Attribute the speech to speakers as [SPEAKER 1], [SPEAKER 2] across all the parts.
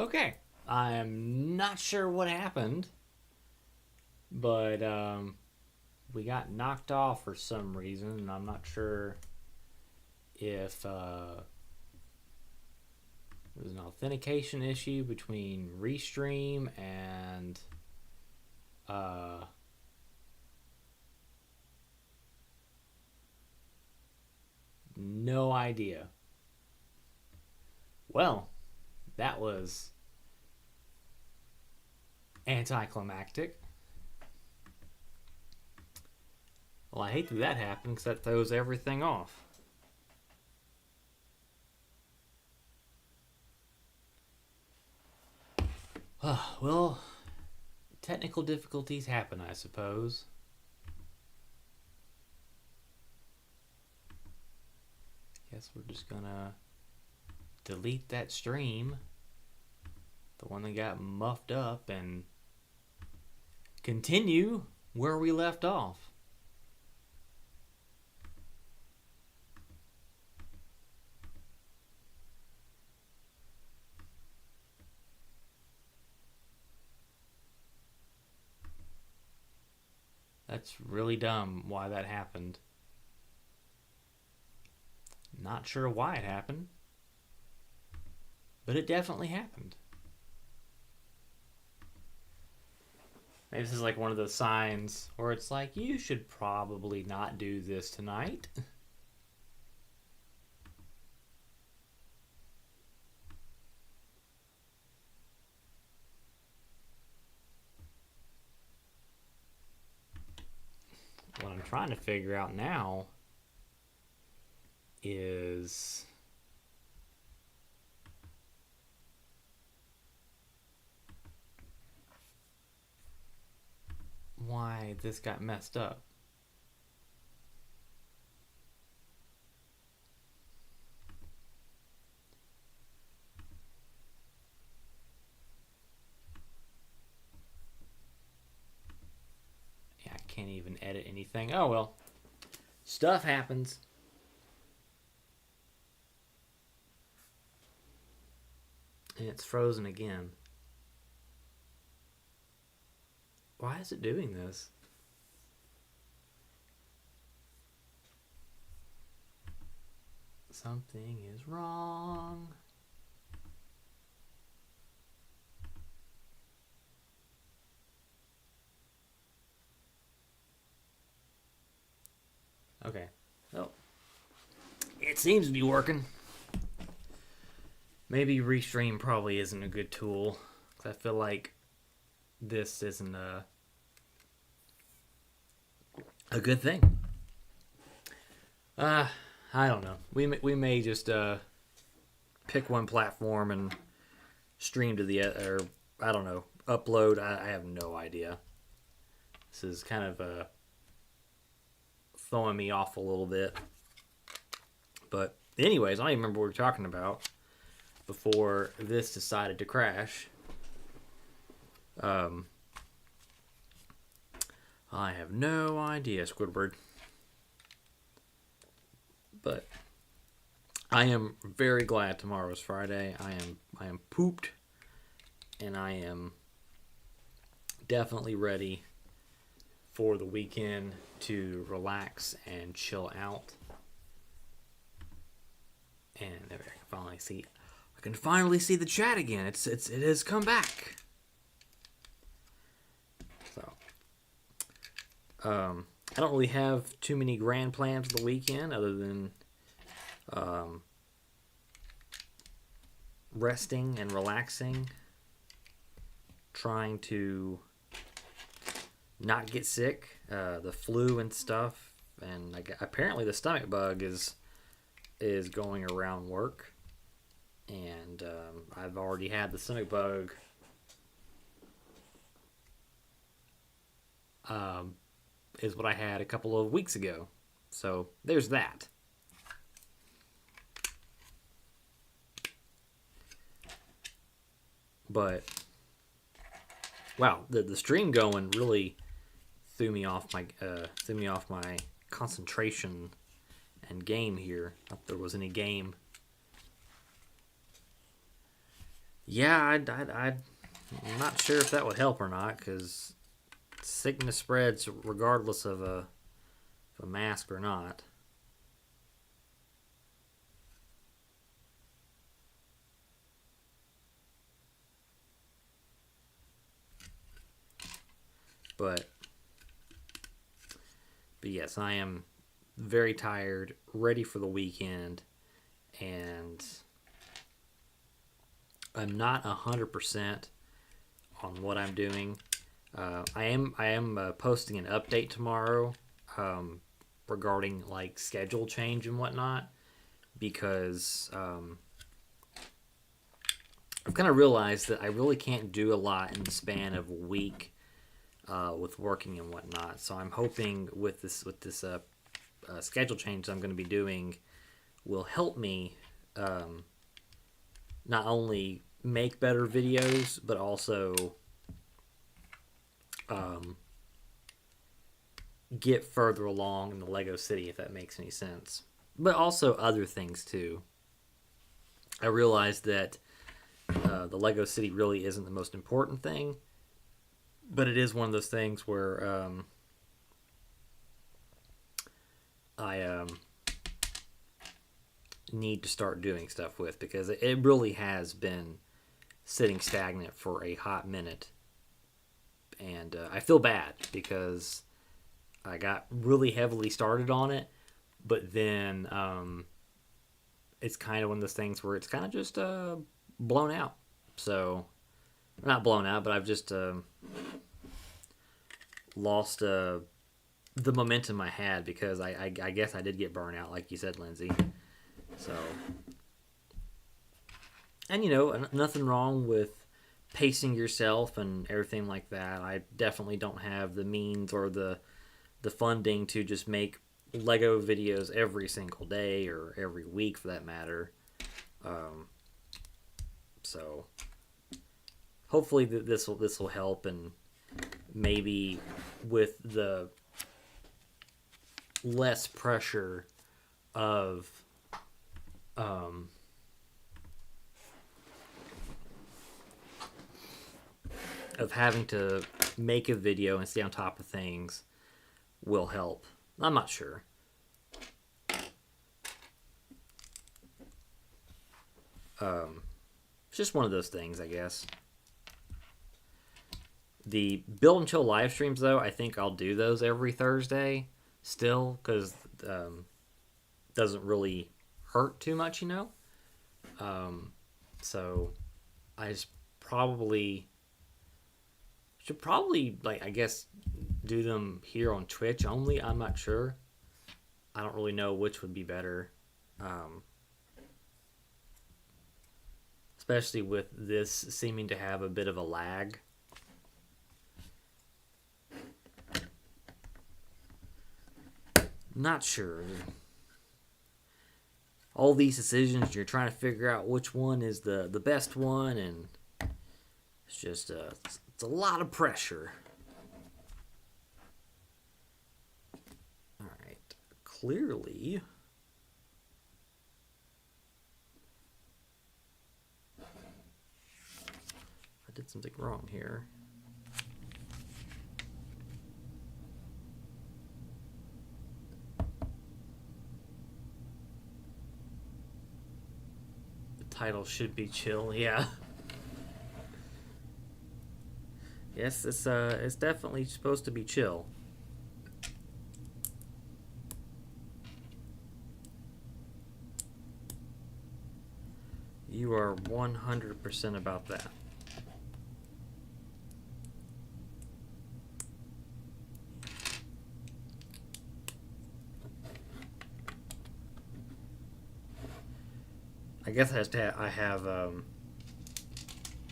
[SPEAKER 1] Okay. I am not sure what happened, but we got knocked off for some reason, and I'm not sure if it was an authentication issue between Restream and uh, no idea. Well, that was anticlimactic. Well, I hate that happened because that throws everything off. Well, technical difficulties happen, I suppose. Guess we're just gonna delete that stream, the one that got muffed up, and continue where we left off. That's really dumb why that happened. Not sure why it happened, but it definitely happened. Maybe this is like one of those signs where it's like, you should probably not do this tonight. What I'm trying to figure out now is why this got messed up. Yeah, I can't even edit anything. Oh well. Stuff happens. And it's frozen again. Why is it doing this? Something is wrong. Okay. Well, it seems to be working. Maybe Restream probably isn't a good tool, because I feel like this isn't a good thing. I don't know. We may just pick one platform and stream to the or I don't know, upload. I have no idea. This is kind of throwing me off a little bit. But anyways, I don't even remember what we were talking about before this decided to crash. I have no idea, Squidward. But I am very glad tomorrow's Friday. I am pooped, and I am definitely ready for the weekend to relax and chill out. And there, I can finally see the chat again. It has come back. So, I don't really have too many grand plans for the weekend other than resting and relaxing, trying to not get sick, the flu and stuff, and apparently the stomach bug is going around work, and I've already had the stomach bug is what I had a couple of weeks ago. So there's that. But wow, the stream going really threw me off my concentration and game here. Not that there was any game. Yeah, I'm not sure if that would help or not, because sickness spreads regardless of a mask or not. But but yes, I am very tired, ready for the weekend, and I'm not 100% on what I'm doing. I am posting an update tomorrow, um, regarding like schedule change and whatnot, because I've kind of realized that I really can't do a lot in the span of a week, with working and whatnot. So I'm hoping with this schedule change I'm going to be doing will help me, um, not only make better videos but also, um, get further along in the Lego City, if that makes any sense. But also other things too. I realized that, the Lego City really isn't the most important thing, but it is one of those things where, I need to start doing stuff with, because it really has been sitting stagnant for a hot minute, and I feel bad because I got really heavily started on it, but then, it's kind of one of those things where it's kind of just, blown out. So not blown out, but I've just, lost, the momentum I had, because I guess I did get burnt out, like you said, Lindsay. So, and nothing wrong with pacing yourself and everything like that. I definitely don't have the means or the funding to just make Lego videos every single day or every week for that matter. Um, so hopefully this will help, and maybe with the less pressure of, um, of having to make a video and stay on top of things will help. I'm not sure. It's just one of those things, I guess. The build and chill live streams, though, I think I'll do those every Thursday still, because, doesn't really hurt too much. Um, so I just probably should probably, like, I guess, do them here on Twitch only. I'm not sure. I don't really know which would be better. Um, Especially with this seeming to have a bit of a lag. Not sure. All these decisions, you're trying to figure out which one is the best one, and it's just, it's a lot of pressure. All right, clearly I did something wrong here. Title should be chill, yeah. Yes, it's definitely supposed to be chill. You are 100% about that. I guess I have,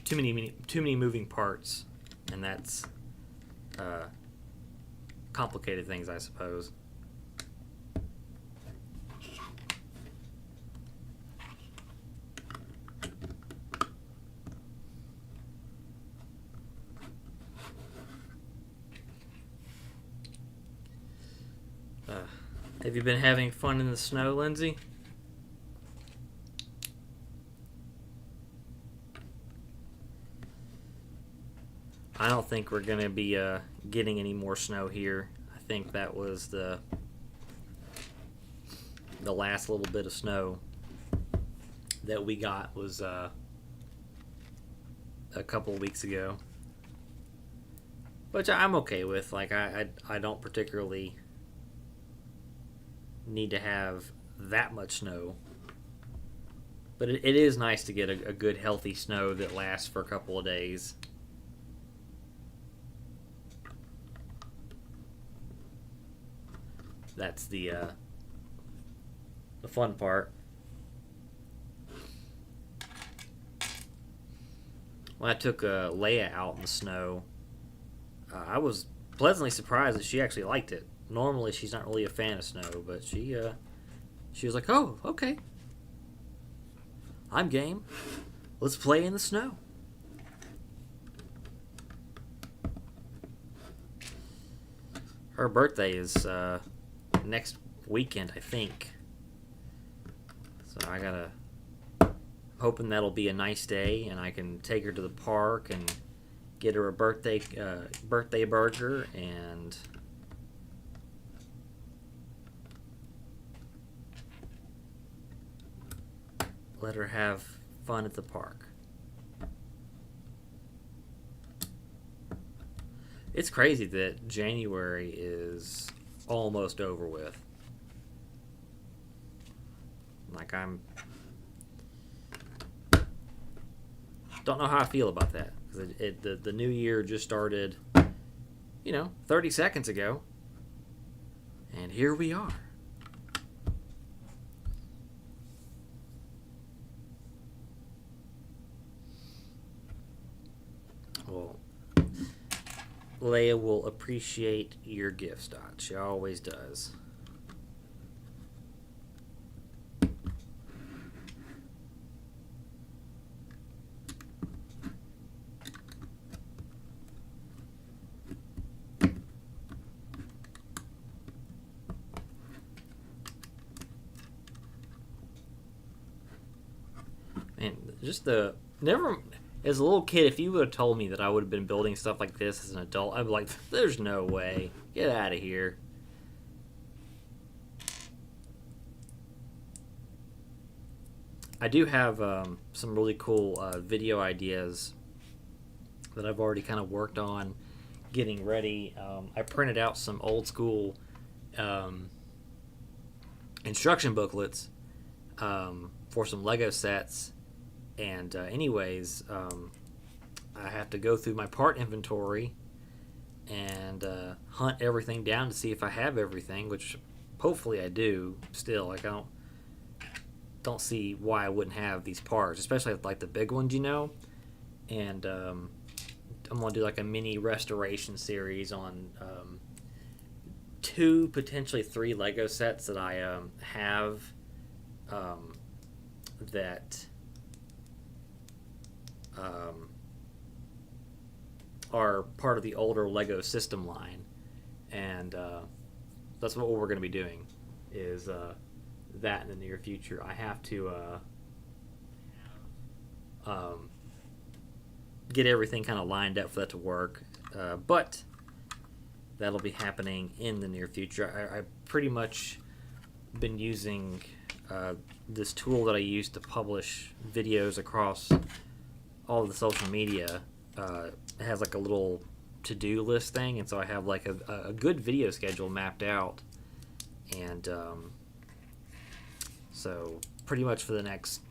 [SPEAKER 1] too many moving parts, and that's, uh, complicated things, I suppose. Uh, have you been having fun in the snow, Lindsay? I don't think we're gonna be getting any more snow here. I think that was the last little bit of snow that we got was a couple of weeks ago, which I'm okay with. Like I don't particularly need to have that much snow, but it is nice to get a good healthy snow that lasts for a couple of days. That's the fun part. When I took Leia out in the snow, I was pleasantly surprised that she actually liked it. Normally, she's not really a fan of snow, but she was like, "Oh, okay, I'm game. Let's play in the snow." Her birthday is next weekend, I think. So I gotta hoping that'll be a nice day and I can take her to the park and get her a birthday burger and let her have fun at the park. It's crazy that January is almost over with. Like I'm don't know how I feel about that because the new year just started, 30 seconds ago, and here we are. Well, Leia will appreciate your gifts, Dot. She always does. And just never as a little kid, if you would have told me that I would have been building stuff like this as an adult, I'd be like, "There's no way. Get out of here." I do have some really cool video ideas that I've already kind of worked on getting ready. I printed out some old school um, instruction booklets for some Lego sets. And I have to go through my part inventory and hunt everything down to see if I have everything, which hopefully I do still. Like I don't see why I wouldn't have these parts, especially like the big ones, And I'm gonna do like a mini restoration series on 2, potentially 3 Lego sets that I have that are part of the older Lego system line, and that's what we're going to be doing. Is that in the near future? I have to get everything kind of lined up for that to work, but that'll be happening in the near future. I pretty much been using this tool that I use to publish videos across all of the social media. It has like a little to-do list thing, and so I have like a good video schedule mapped out, and so pretty much for the next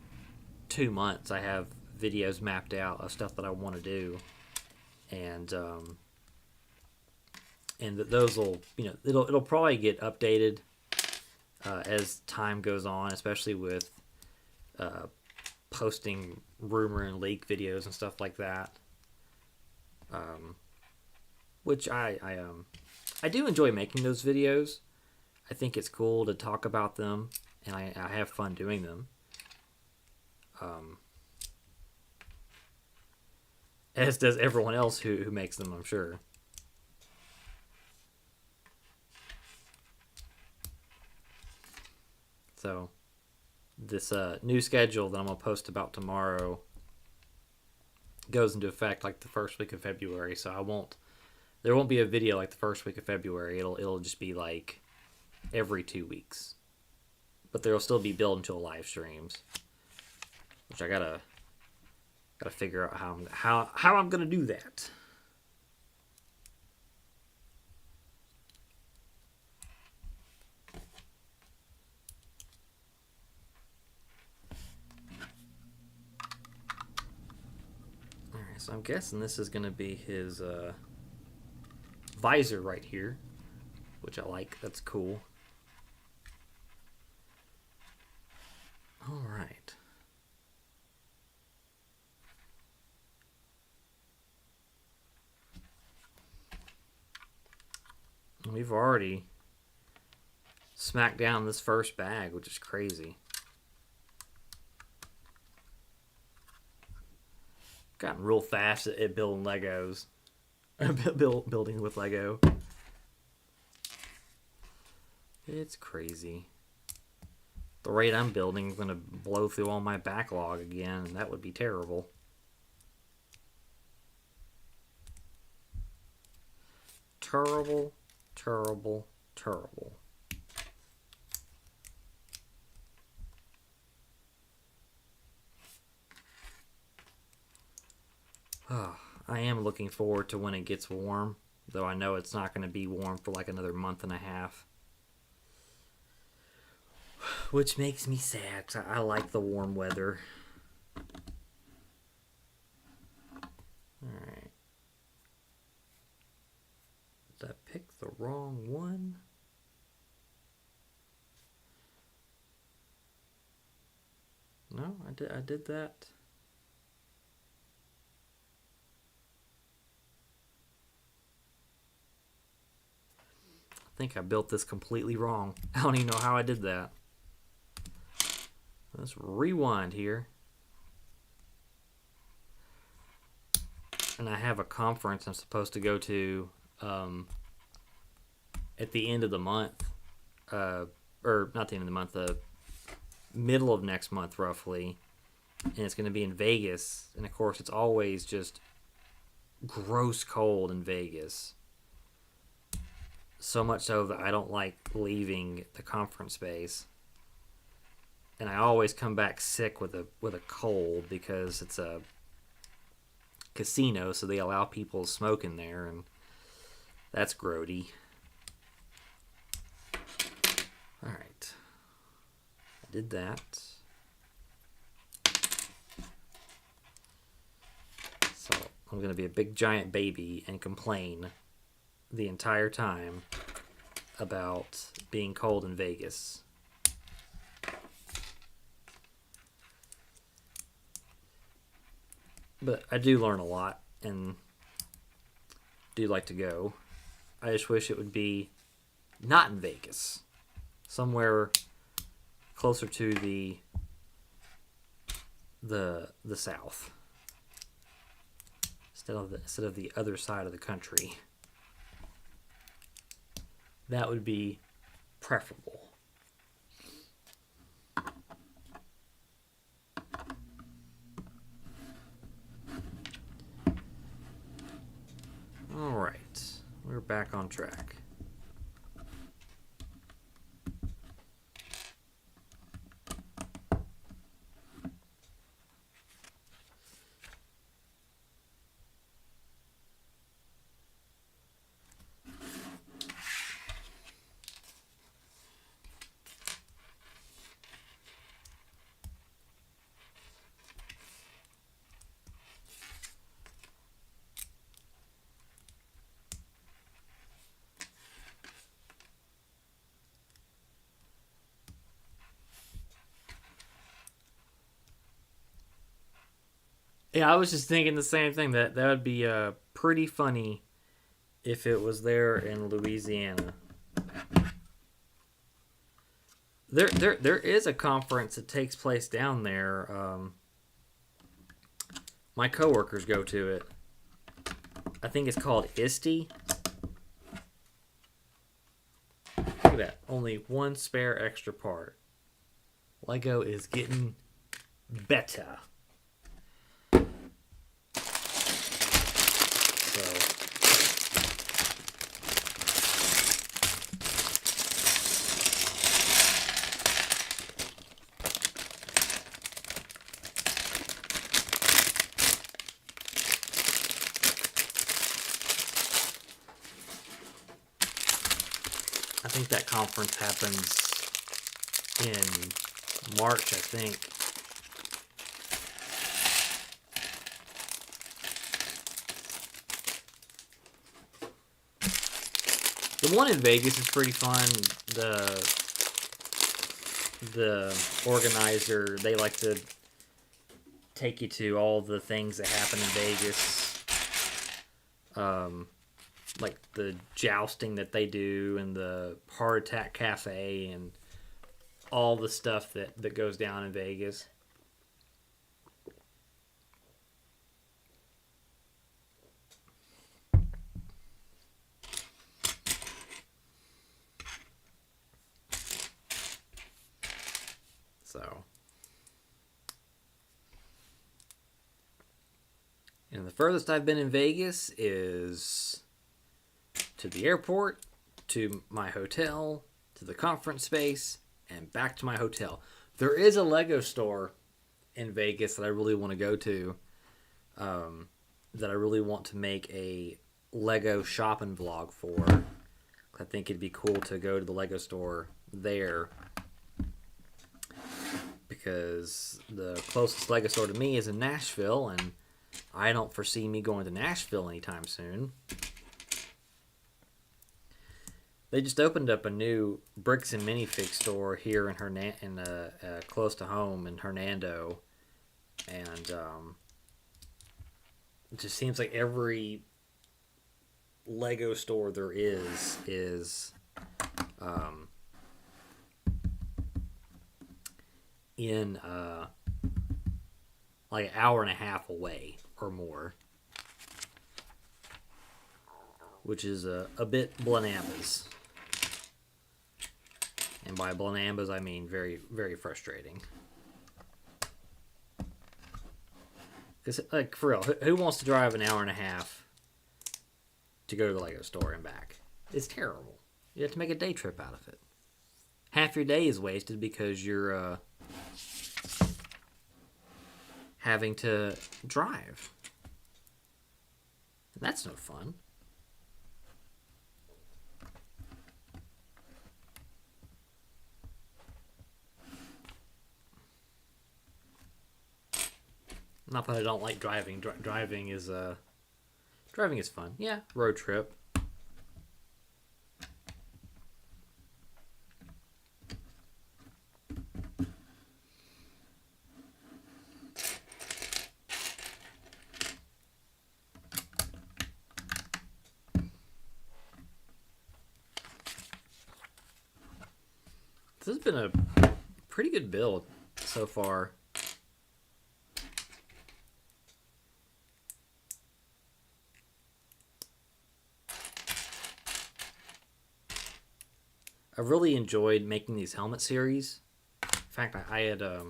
[SPEAKER 1] 2 months I have videos mapped out of stuff that I want to do, and those will, it'll probably get updated as time goes on, especially with posting rumor and leak videos and stuff like that. Which I do enjoy making those videos. I think it's cool to talk about them, and I have fun doing them. As does everyone else who makes them, I'm sure. So this new schedule that I'm gonna post about tomorrow goes into effect like the first week of February. So there won't be a video like the first week of February. It'll just be like every 2 weeks. But there'll still be build until live streams, which I gotta figure out how I'm gonna do that. All right, so I'm guessing this is gonna be his visor right here, which I like. That's cool. All right. We've already smacked down this first bag, which is crazy. Gotten real fast at building Legos. Building with Lego. It's crazy. The rate I'm building is going to blow through all my backlog again, and that would be terrible. Terrible, terrible, terrible. Oh, I am looking forward to when it gets warm, though I know it's not going to be warm for like another month and a half. Which makes me sad, 'cause I like the warm weather. Alright. Did I pick the wrong one? No, I did that. I think I built this completely wrong. I don't even know how I did that. Let's rewind here. And I have a conference I'm supposed to go to at the end of the month. Or not the end of the month, the middle of next month roughly. And it's going to be in Vegas. And of course it's always just gross cold in Vegas. So much so that I don't like leaving the conference space. And I always come back sick with a cold because it's a casino, so they allow people to smoke in there, and that's grody. All right, I did that. So I'm gonna be a big giant baby and complain the entire time about being cold in Vegas. But I do learn a lot and do like to go. I just wish it would be not in Vegas. Somewhere closer to the south. Instead of the other side of the country. That would be preferable. All right, we're back on track. Yeah, I was just thinking the same thing. That would be pretty funny if it was there in Louisiana. There is a conference that takes place down there. My coworkers go to it. I think it's called ISTE. Look at that. Only one spare extra part. Lego is getting better. I think that conference happens in March, I think. The one in Vegas is pretty fun. The organizer, they like to take you to all the things that happen in Vegas. Like the jousting that they do and the Heart Attack Cafe and all the stuff that goes down in Vegas. So, and the furthest I've been in Vegas is to the airport, to my hotel, to the conference space, and back to my hotel. There is a Lego store in Vegas that I really want to go to, that I really want to make a Lego shopping vlog for. I think it'd be cool to go to the Lego store there, because the closest Lego store to me is in Nashville, and I don't foresee me going to Nashville anytime soon. They just opened up a new bricks and minifig store here in close to home in Hernando, and it just seems like every Lego store there is in like an hour and a half away or more, which is a bit blanambas. And by blanambas, I mean very, very frustrating. Because, like, for real, who wants to drive an hour and a half to go to the Lego store and back? It's terrible. You have to make a day trip out of it. Half your day is wasted because you're having to drive. And that's no fun. Not that I don't like driving. Driving is fun. Yeah, road trip. This has been a pretty good build so far. I've really enjoyed making these helmet series. In fact, I had a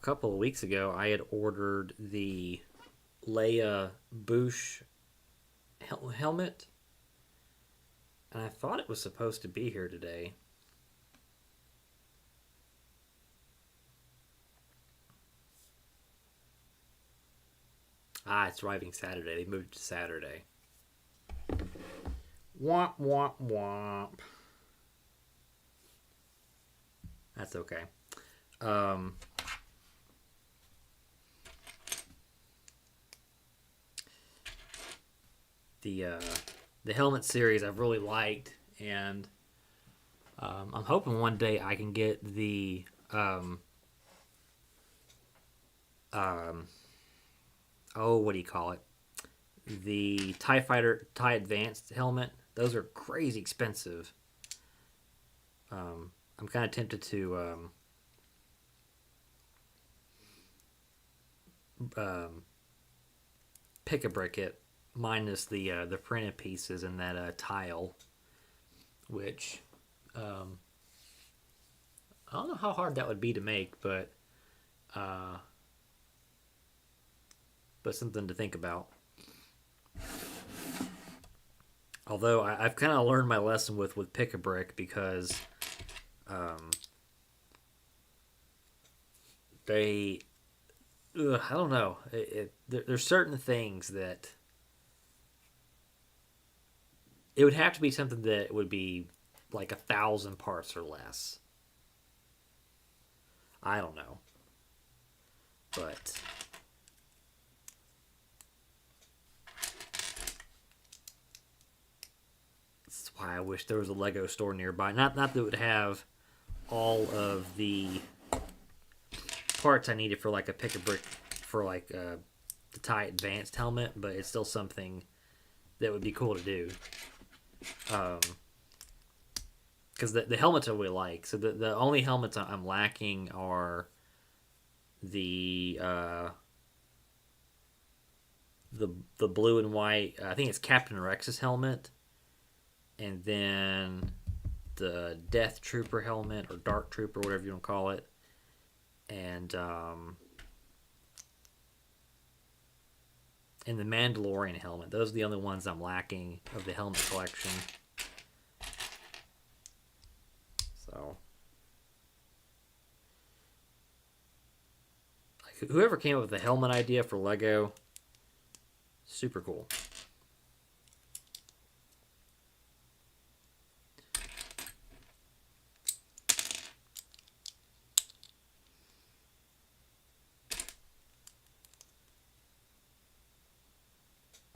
[SPEAKER 1] couple of weeks ago, I had ordered the Leia Bush helmet, and I thought it was supposed to be here today. It's arriving Saturday. They moved to Saturday. Womp, womp, womp. That's okay. The helmet series I've really liked, and I'm hoping one day I can get the what do you call it? The TIE Fighter TIE Advanced helmet. Those are crazy expensive. I'm kind of tempted to pick a brick it minus the printed pieces and that tile, which I don't know how hard that would be to make, but something to think about. Although I've kind of learned my lesson with pick a brick, because they, I don't know. There's certain things that it would have to be something that would be like 1,000 parts or less. I don't know, but that's why I wish there was a Lego store nearby. Not that it would have all of the parts I needed for like a pick a brick for like the tie advanced helmet, but it's still something that would be cool to do. Because the helmets I really like. So the only helmets I'm lacking are the the blue and white. I think it's Captain Rex's helmet, and then the Death Trooper helmet or Dark Trooper, whatever you want to call it, and the Mandalorian helmet. Those are the only ones I'm lacking of the helmet collection. So, like, whoever came up with the helmet idea for Lego, super cool.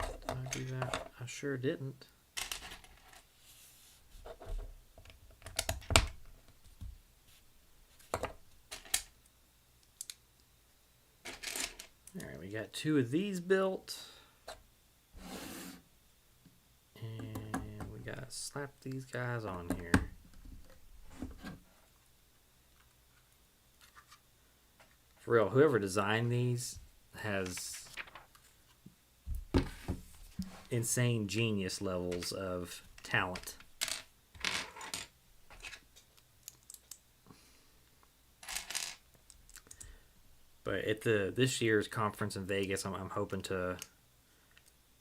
[SPEAKER 1] Did I do that? I sure didn't. Alright, we got 2 of these built. And we gotta slap these guys on here. For real, whoever designed these has insane genius levels of talent. But at this year's conference in Vegas, I'm hoping to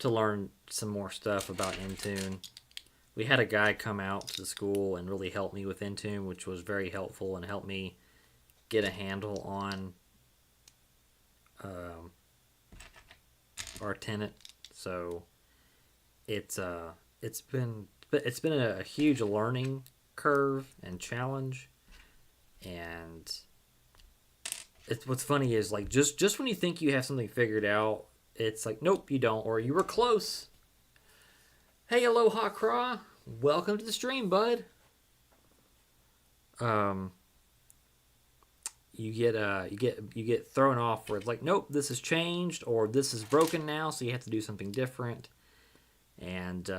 [SPEAKER 1] learn some more stuff about Intune. We had a guy come out to the school and really help me with Intune, which was very helpful and helped me get a handle on our tenant. So it's been a huge learning curve and challenge, and what's funny is like just when you think you have something figured out, it's like nope, you don't, or you were close. Hey, aloha, Craw. Welcome to the stream, bud. You get thrown off where it's like nope, this has changed, or this is broken now, so you have to do something different. And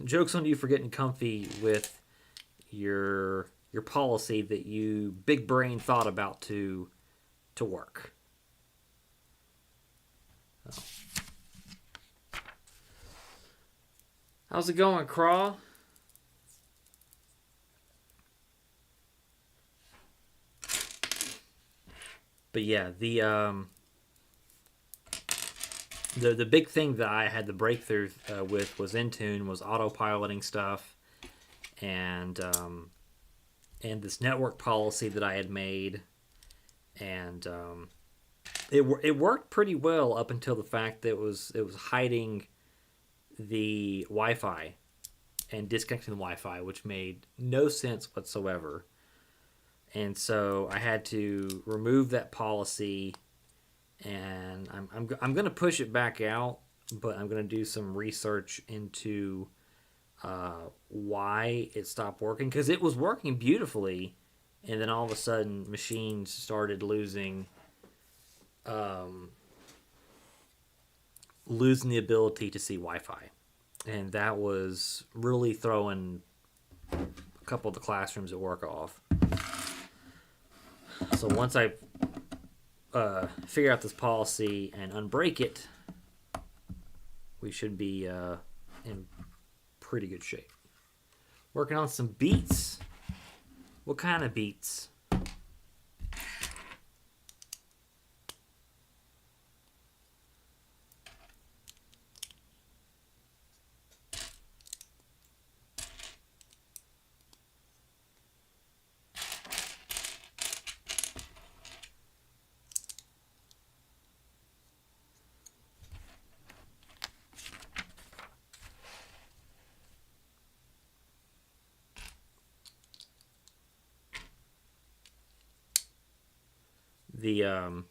[SPEAKER 1] joke's on you for getting comfy with your policy that you big brain thought about to work. Oh. How's it going, Craw? But yeah, the big thing that I had the breakthrough with was Intune, was autopiloting stuff, and this network policy that I had made, and it worked pretty well up until the fact that it was hiding the Wi-Fi and disconnecting the Wi-Fi, which made no sense whatsoever. And so I had to remove that policy, and I'm going to push it back out, but I'm going to do some research into why it stopped working, because it was working beautifully, and then all of a sudden machines started losing the ability to see Wi-Fi, and that was really throwing a couple of the classrooms at work off. So once I figure out this policy and unbreak it, we should be in pretty good shape. Working on some beats. What kind of beats? the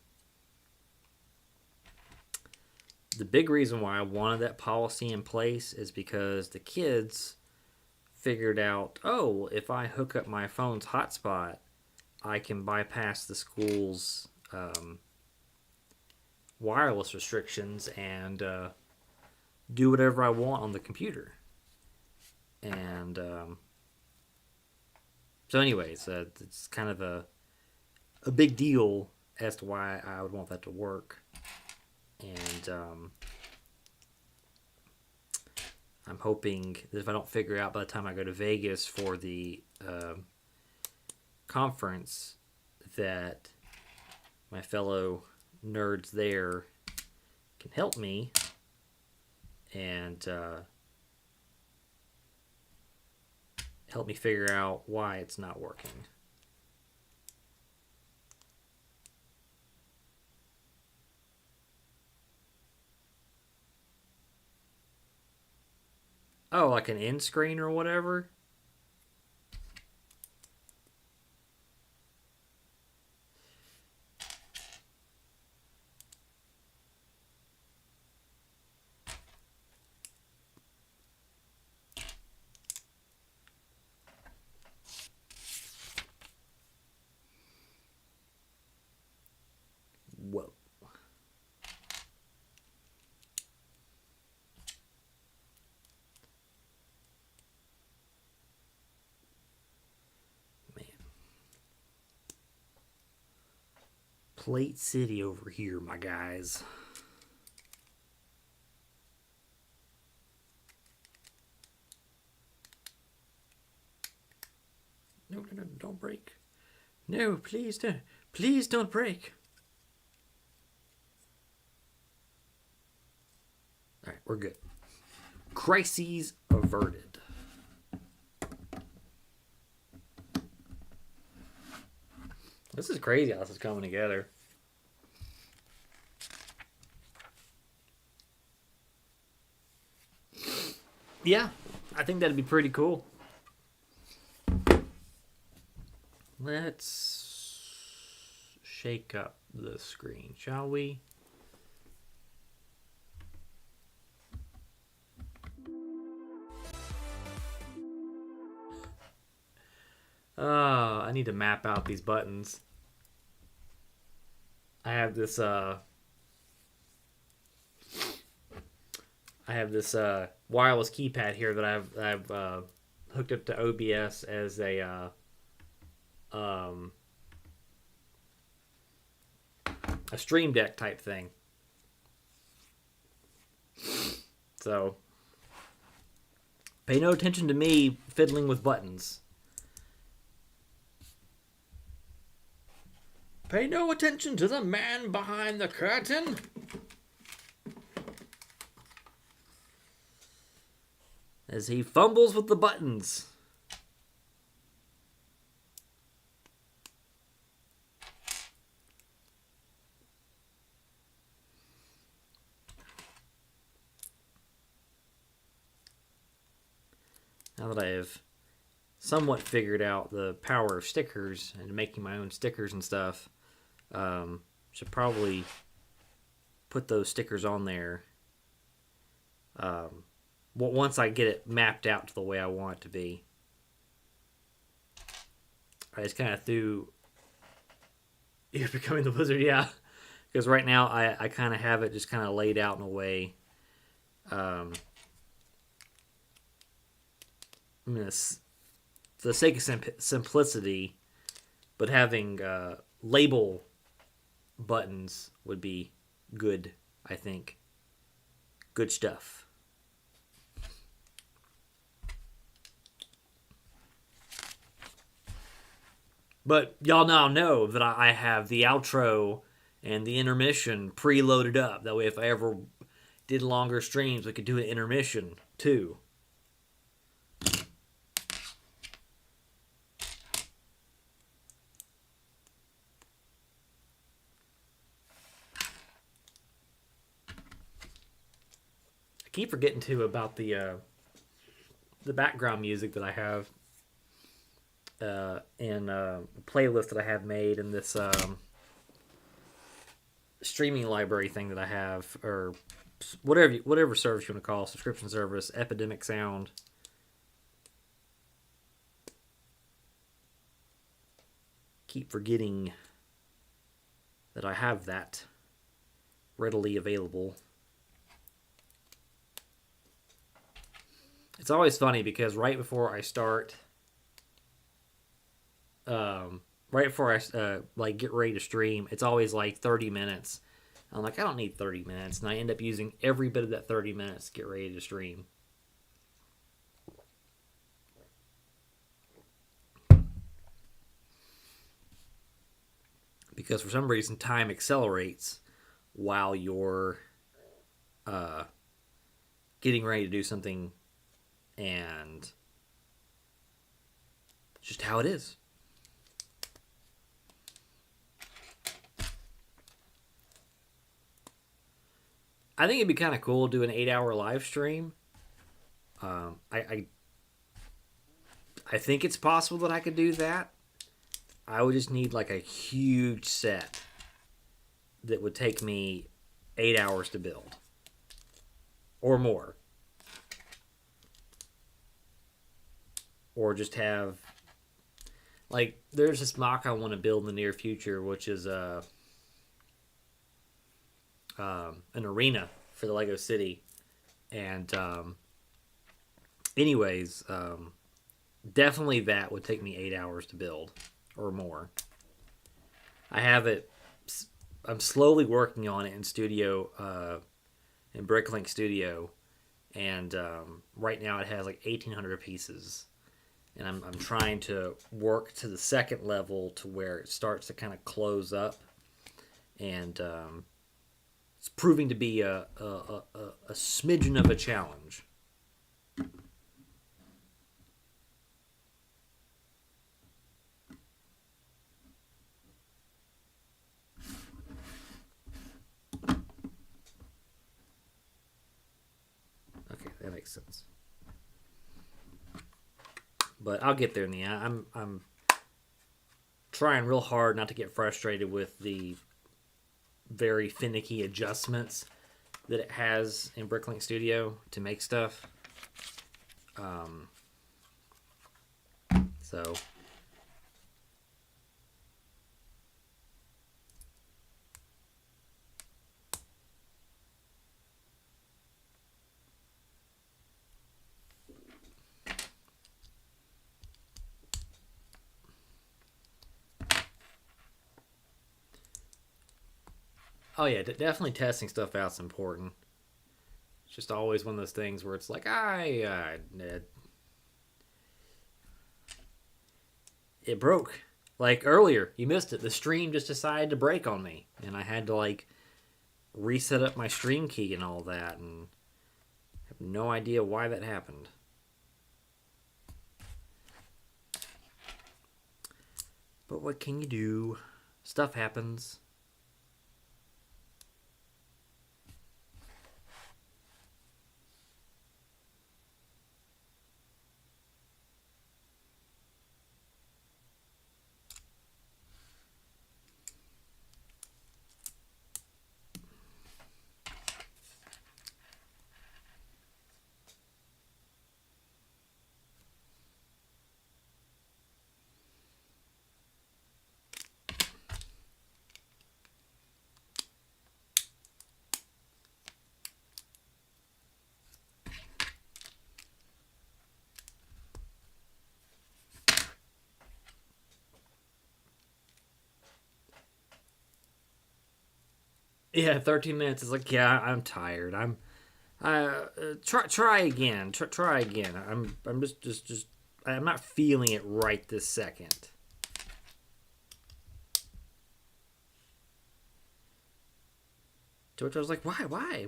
[SPEAKER 1] the big reason why I wanted that policy in place is because the kids figured out, oh, if I hook up my phone's hotspot, I can bypass the school's wireless restrictions and do whatever I want on the computer. And so, anyways, it's kind of a big deal as to why I would want that to work. And I'm hoping that if I don't figure out by the time I go to Vegas for the conference, that my fellow nerds there can help me and help me figure out why it's not working. Oh, like an end screen or whatever? Whoa. Man. Plate City over here, my guys. No, don't break. No, please don't. Please don't break. All right, we're good. Crises averted. This is crazy how this is coming together. Yeah, I think that'd be pretty cool. Let's shake up the screen, shall we? I need to map out these buttons. I have this wireless keypad here that I've hooked up to OBS as a Stream Deck type thing. So pay no attention to me fiddling with buttons. Pay no attention to the man behind the curtain. As he fumbles with the buttons. Now that I have somewhat figured out the power of stickers and making my own stickers and stuff, should probably put those stickers on there once I get it mapped out to the way I want it to be. I just kind of threw You're Becoming the Wizard, yeah. Because right now I kind of have it just kind of laid out in a way. I mean, for the sake of simplicity, but having label buttons would be good, I think. Good stuff. But y'all now know that I have the outro and the intermission preloaded up. That way if I ever did longer streams, we could do an intermission too. I keep forgetting too about the background music that I have and playlist that I have made in this streaming library thing that I have, or whatever service you want to call, subscription service, Epidemic Sound. Keep forgetting that I have that readily available. It's always funny because right before I start, right before I like get ready to stream, it's always like 30 minutes. I'm like, I don't need 30 minutes, and I end up using every bit of that 30 minutes to get ready to stream. Because for some reason, time accelerates while you're getting ready to do something, and just how it is. I think it'd be kind of cool to do an 8-hour live stream. I think it's possible that I could do that. I would just need like a huge set that would take me 8 hours to build or more. Or just have, like, there's this mock I want to build in the near future, which is an arena for the Lego City. And anyways, definitely that would take me 8 hours to build or more. I have it. I'm slowly working on it in Studio, in Bricklink Studio, and right now it has like 1,800 pieces, and I'm trying to work to the second level to where it starts to kind of close up, and it's proving to be a smidgen of a challenge. Okay, that makes sense. But I'll get there in the end. I'm trying real hard not to get frustrated with the very finicky adjustments that it has in Bricklink Studio to make stuff. So oh yeah, definitely testing stuff out's important. It's just always one of those things where it's like, it broke. Like earlier, you missed it. The stream just decided to break on me, and I had to like reset up my stream key and all that, and I have no idea why that happened. But what can you do? Stuff happens. Yeah, 13 minutes is like, yeah, I'm tired. Try again. Try again. I'm just I'm not feeling it right this second. To which I was like, why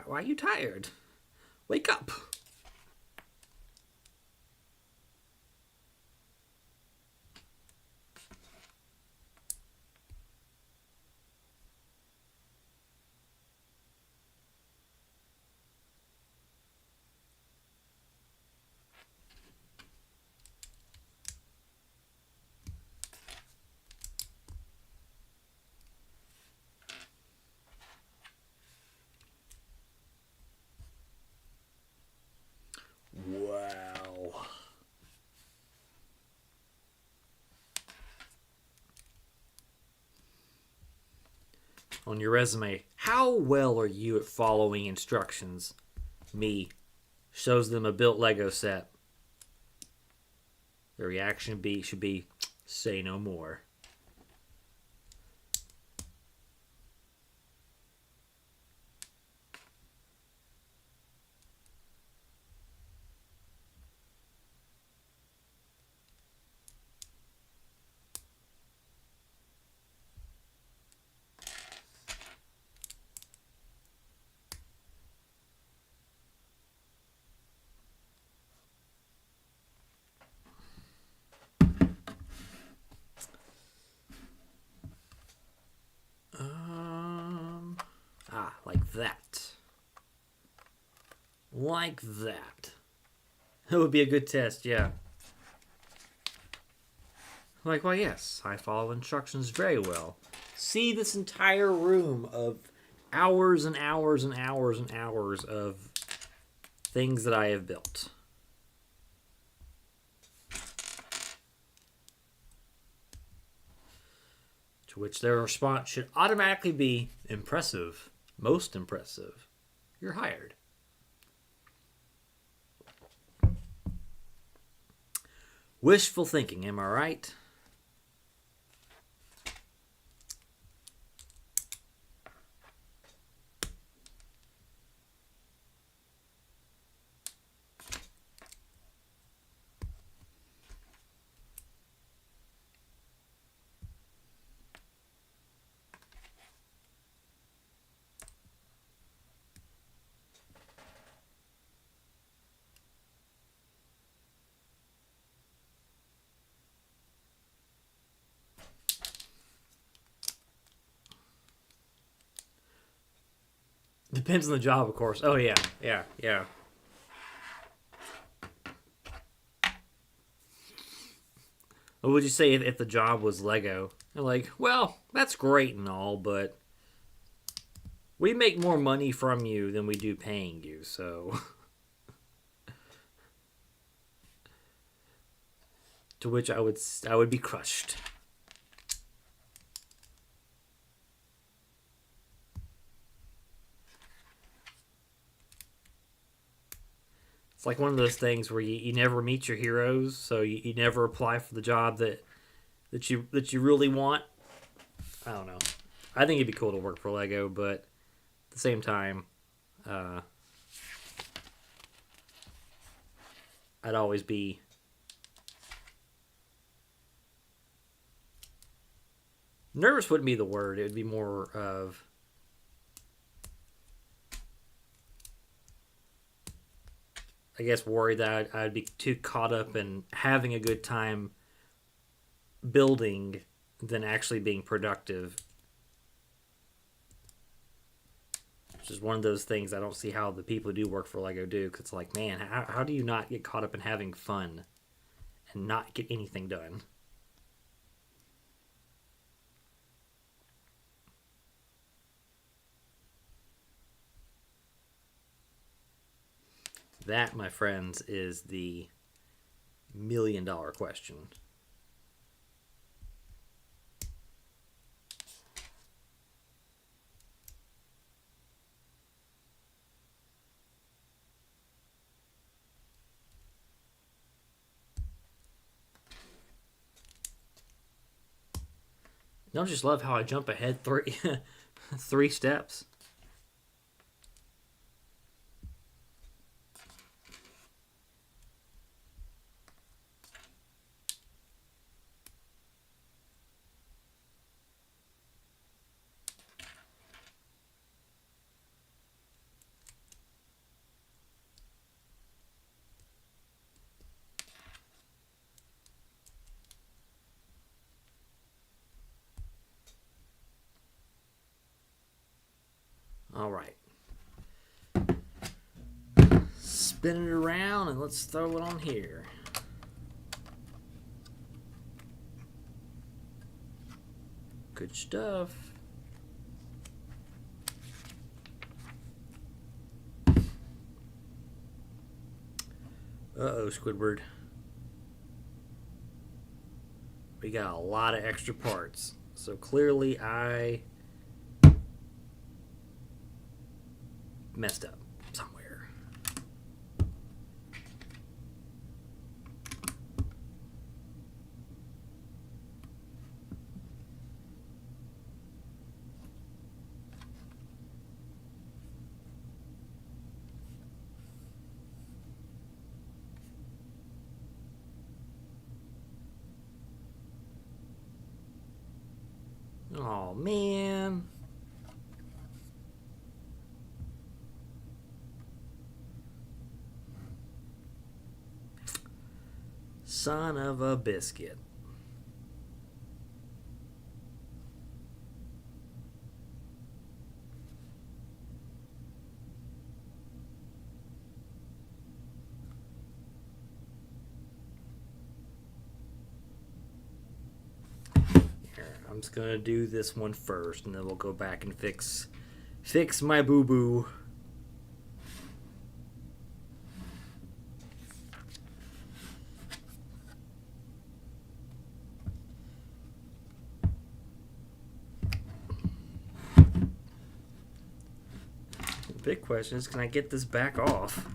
[SPEAKER 1] are you tired? Wake up. on your resume, how well are you at following instructions? Me. Shows them a built Lego set. The reaction should be, say no more. Like that. Like that. That would be a good test, yeah. Like, well, yes, I follow instructions very well. See this entire room of hours and hours and hours and hours of things that I have built. To which their response should automatically be impressive. Most impressive. You're hired. Wishful thinking, am I right? Depends on the job, of course. Oh, yeah. What would you say if the job was Lego? They're like, well, that's great and all, but we make more money from you than we do paying you, so. To which I would be crushed. It's like one of those things where you never meet your heroes, so you never apply for the job that you really want. I don't know. I think it'd be cool to work for Lego, but at the same time, I'd always be nervous. Wouldn't be the word. It would be more of I guess worried that I'd be too caught up in having a good time building than actually being productive. Which is one of those things I don't see how the people who do work for Lego do. Because it's like, man, how do you not get caught up in having fun and not get anything done? That, my friends, is the $1,000,000 question. Don't just love how I jump ahead three steps. All right. Spin it around and let's throw it on here. Good stuff. Uh-oh, Squidward. We got a lot of extra parts. So clearly I messed up somewhere. Oh, man. Son of a biscuit. I'm just gonna do this one first, and then we'll go back and fix my boo-boo. The big question is, can I get this back off?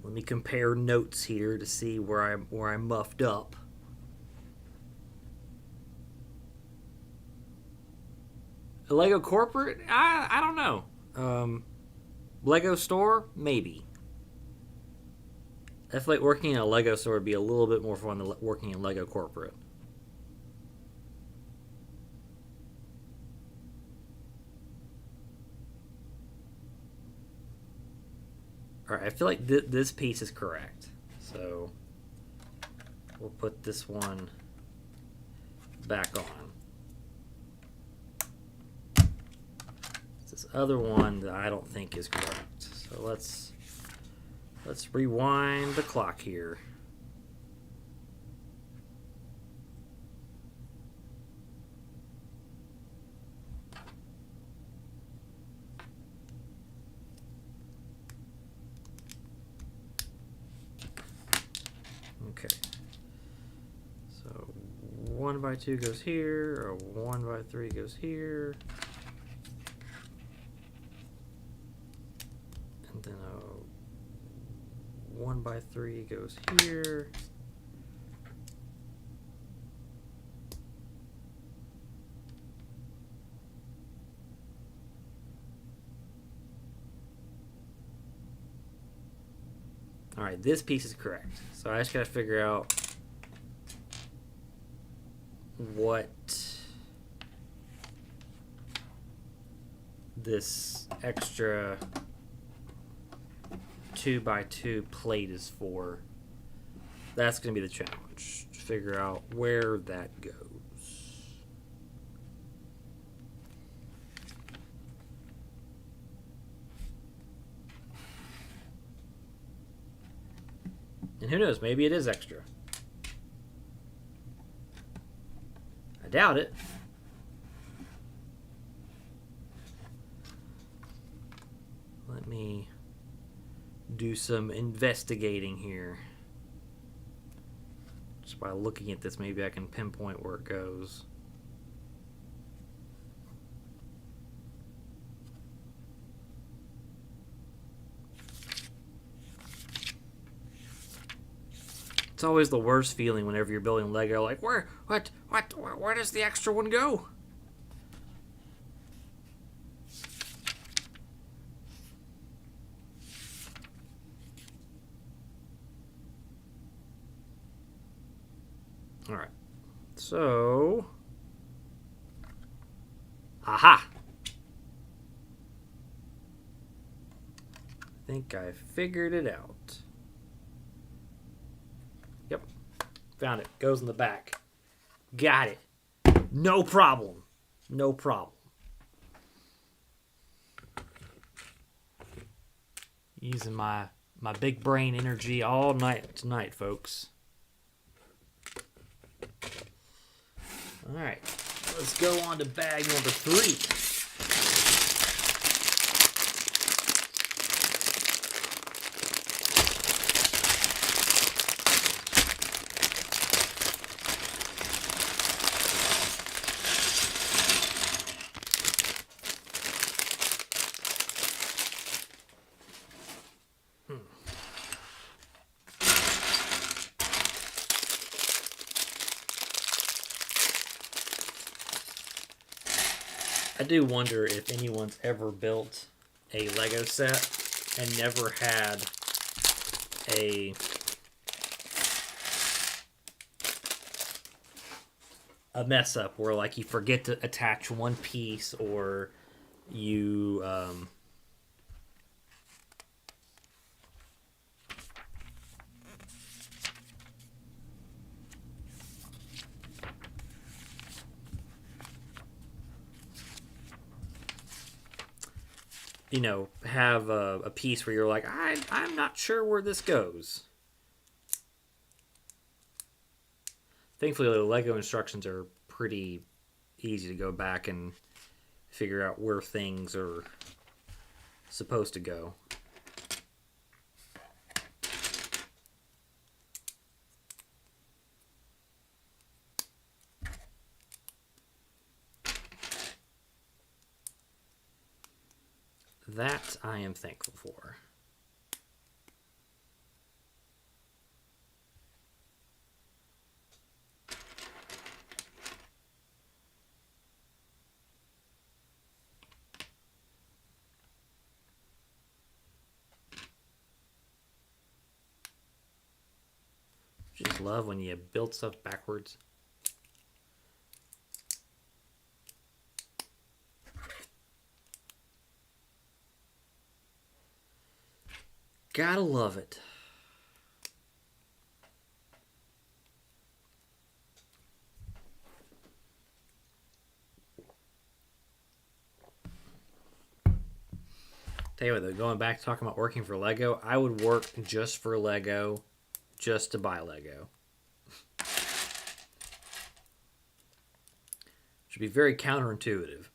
[SPEAKER 1] Let me compare notes here to see where I muffed up. A Lego corporate? I don't know. Lego store? Maybe. I feel like working in a Lego store would be a little bit more fun than working in Lego corporate. Alright, I feel like this piece is correct. So, we'll put this one back on. This other one that I don't think is correct. So let's rewind the clock here. Okay, so 1 by 2 goes here, or 1 by 3 goes here, and then a 1 by 3 goes here. All right, this piece is correct. So I just gotta figure out what this extra 2 by 2 plate is for. That's gonna be the challenge. To figure out where that goes. And who knows, maybe it is extra. I doubt it. Let me do some investigating here. Just by looking at this, maybe I can pinpoint where it goes. It's always the worst feeling whenever you're building Lego. Like, where does the extra one go? All right. So, aha! I think I figured it out. Yep. Found it. Goes in the back. Got it. No problem. No problem. Using my big brain energy all night tonight, folks. All right. Let's go on to bag number 3. I do wonder if anyone's ever built a Lego set and never had a mess up where like you forget to attach one piece, or you have a piece where you're like, I'm not sure where this goes. Thankfully, the Lego instructions are pretty easy to go back and figure out where things are supposed to go. That I am thankful for. Just love when you build stuff backwards. Gotta love it. Tell you what, though, going back to talking about working for Lego, I would work just for Lego, just to buy Lego. Should be very counterintuitive.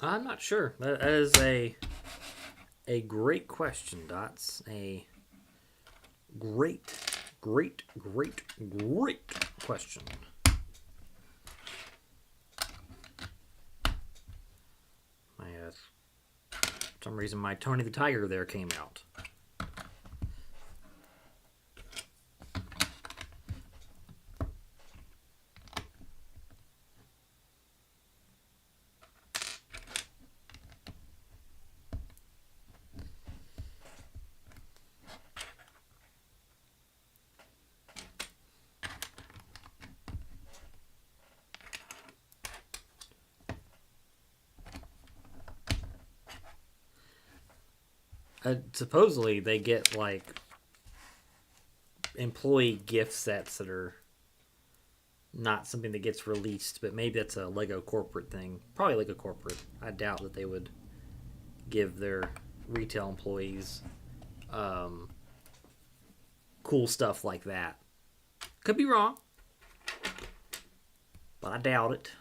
[SPEAKER 1] I'm not sure. That is a great question, Dots. A great question. For some reason, my Tony the Tiger there came out. Supposedly, they get like employee gift sets that are not something that gets released, but maybe that's a Lego corporate thing. Probably Lego corporate. I doubt that they would give their retail employees cool stuff like that. Could be wrong, but I doubt it.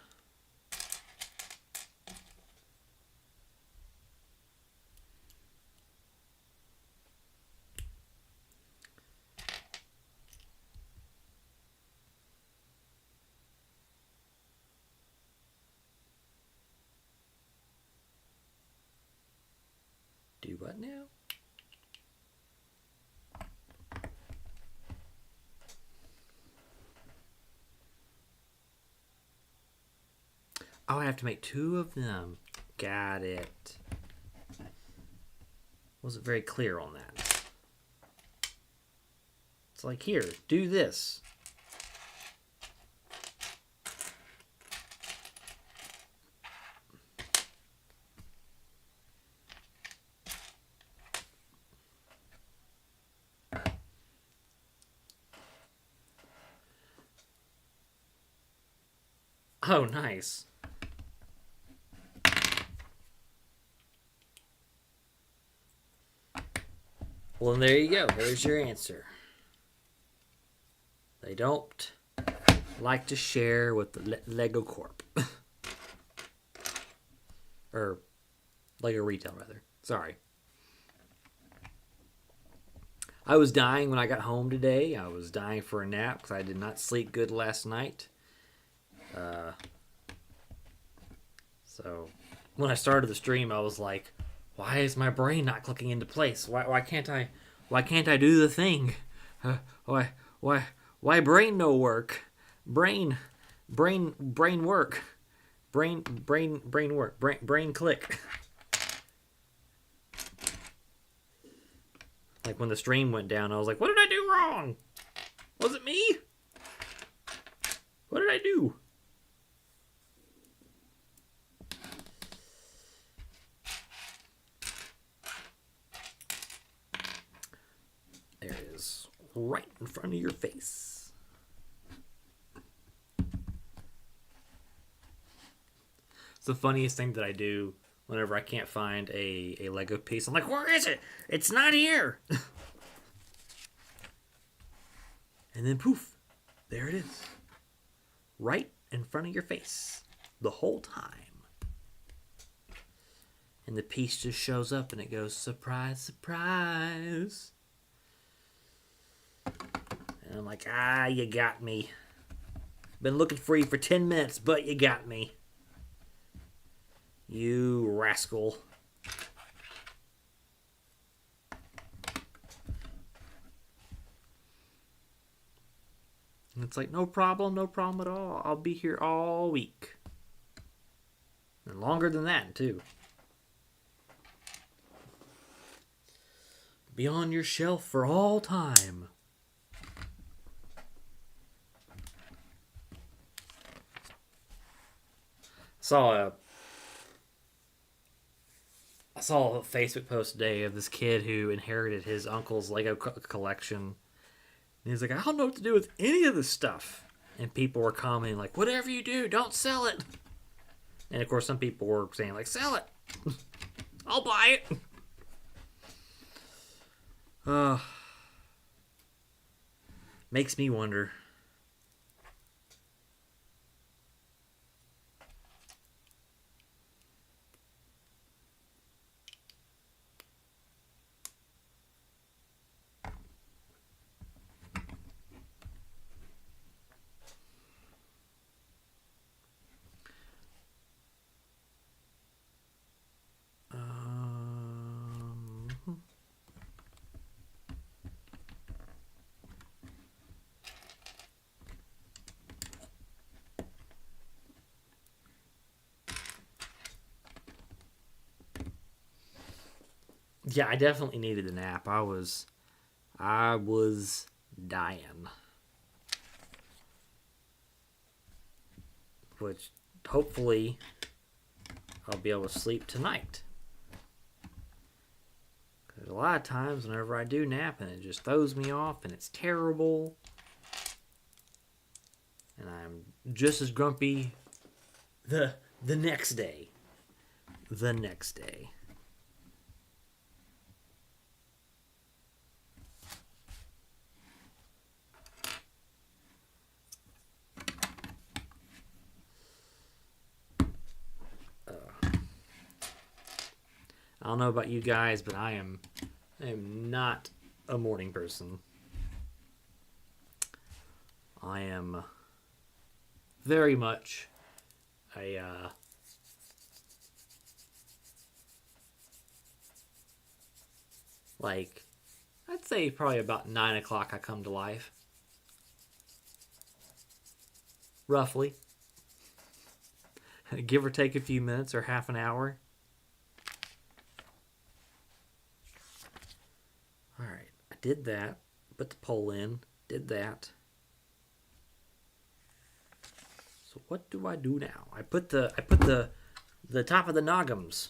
[SPEAKER 1] Do what now? Oh, I have to make 2 of them. Got it. Wasn't very clear on that. It's like, here, do this. Oh, nice. Well, then there you go. There's your answer. They don't like to share with the Lego Corp. Or Lego Retail, rather. Sorry. I was dying when I got home today. I was dying for a nap because I did not sleep good last night. So when I started the stream, I was like, "Why is my brain not clicking into place? Why can't I do the thing? Why brain no work? Brain work. Brain work. Brain click." Like when the stream went down, I was like, "What did I do wrong? Was it me? What did I do?" There it is, right in front of your face. It's the funniest thing that I do whenever I can't find a Lego piece. I'm like, "Where is it? It's not here." And then poof, there it is. Right in front of your face. The whole time. And the piece just shows up and it goes, "Surprise, surprise." And I'm like, you got me. Been looking for you for 10 minutes, but you got me. You rascal. And it's like, no problem at all. I'll be here all week. And longer than that, too. Be on your shelf for all time. I saw a Facebook post today of this kid who inherited his uncle's Lego collection. And he's like, "I don't know what to do with any of this stuff." And people were commenting like, "Whatever you do, don't sell it." And of course, some people were saying like, "Sell it. I'll buy it." Makes me wonder. Yeah, I definitely needed a nap. I was dying. Which hopefully I'll be able to sleep tonight. Because a lot of times whenever I do nap and it just throws me off and it's terrible. And I'm just as grumpy the next day. The next day. I don't know about you guys, but I am not a morning person. I am very much a like, I'd say probably about 9 o'clock I come to life. Roughly. Give or take a few minutes or half an hour. Alright, I did that. Put the poll in. Did that. So what do I do now? I put the top of the noggums.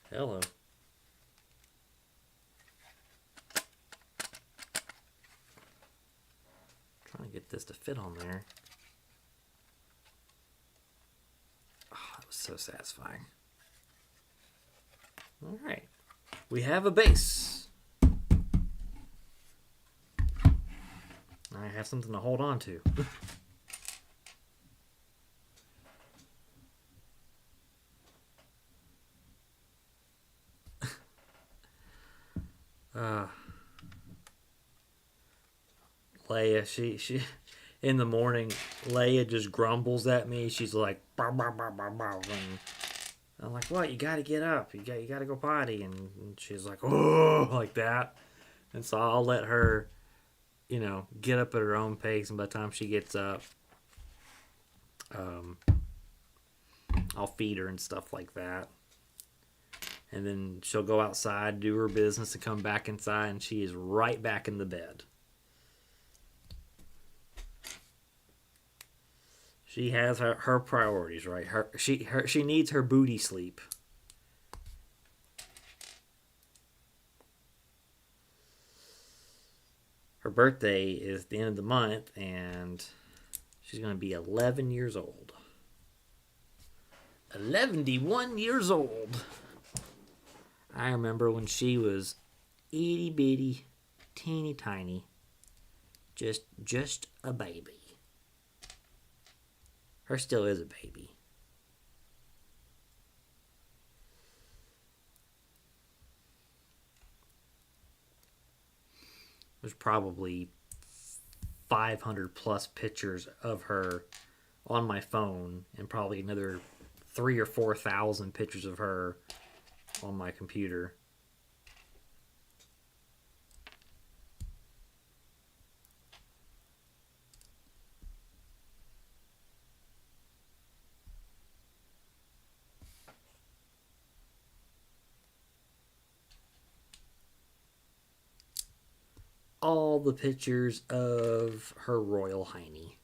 [SPEAKER 1] Hello. get this to fit on there. Oh, that was so satisfying. All right. We have a base. I have something to hold on to. Leia, she in the morning, Leia just grumbles at me. She's like, bah, bah, bah, bah, bah, and I'm like, what? You got to get up. You got to go potty. And she's like, oh, like that. And so I'll let her, get up at her own pace. And by the time she gets up, I'll feed her and stuff like that. And then she'll go outside, do her business, and come back inside, and she is right back in the bed. She has her priorities, right? She needs her booty sleep. Her birthday is the end of the month, and she's going to be 11 years old. 11 years old. I remember when she was itty bitty, teeny tiny, just a baby. Her still is a baby. There's probably 500 plus pictures of her on my phone, and probably another 3,000 or 4,000 pictures of her on my computer. All the pictures of Her Royal Hiney.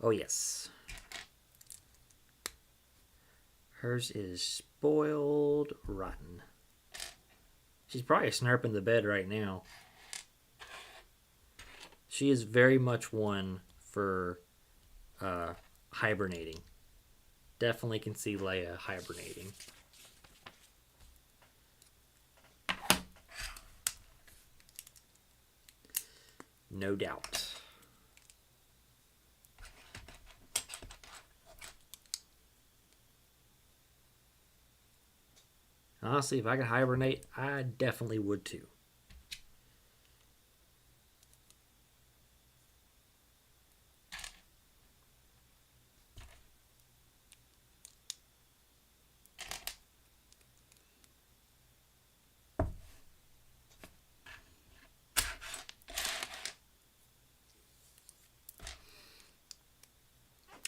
[SPEAKER 1] Oh, yes. Hers is spoiled rotten. She's probably snarping the bed right now. She is very much one for hibernating. Definitely can see Leia hibernating. No doubt. Honestly, if I could hibernate, I definitely would too.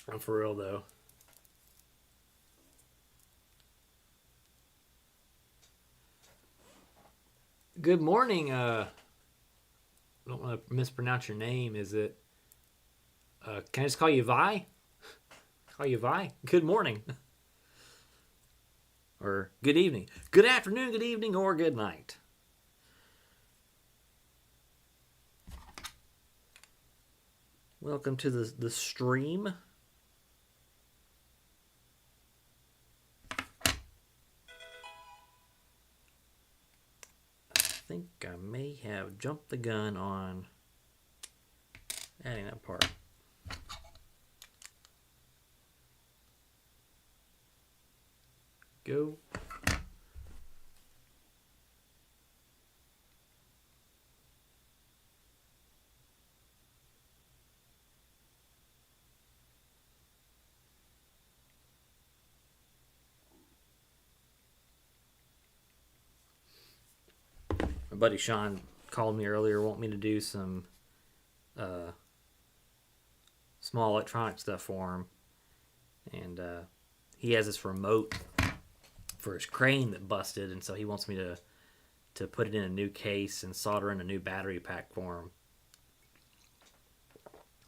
[SPEAKER 1] I'm for real though. Good morning. I don't want to mispronounce your name. Is it? Can I just call you Vi? Call you Vi. Good morning. Or good evening. Good afternoon, good evening, or good night. Welcome to the stream. I think I may have jumped the gun on adding that part. Go. My buddy Sean called me earlier, wanting me to do some small electronic stuff for him. And he has this remote for his crane that busted, and so he wants me to put it in a new case and solder in a new battery pack for him.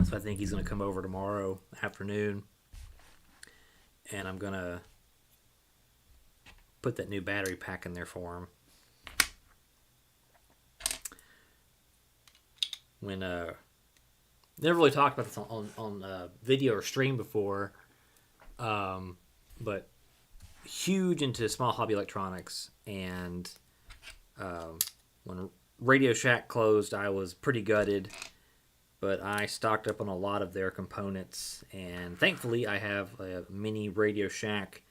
[SPEAKER 1] So I think he's going to come over tomorrow afternoon, and I'm going to put that new battery pack in there for him. when never really talked about this on video or stream before, but huge into small hobby electronics. And when Radio Shack closed, I was pretty gutted, but I stocked up on a lot of their components, and thankfully I have a mini Radio Shack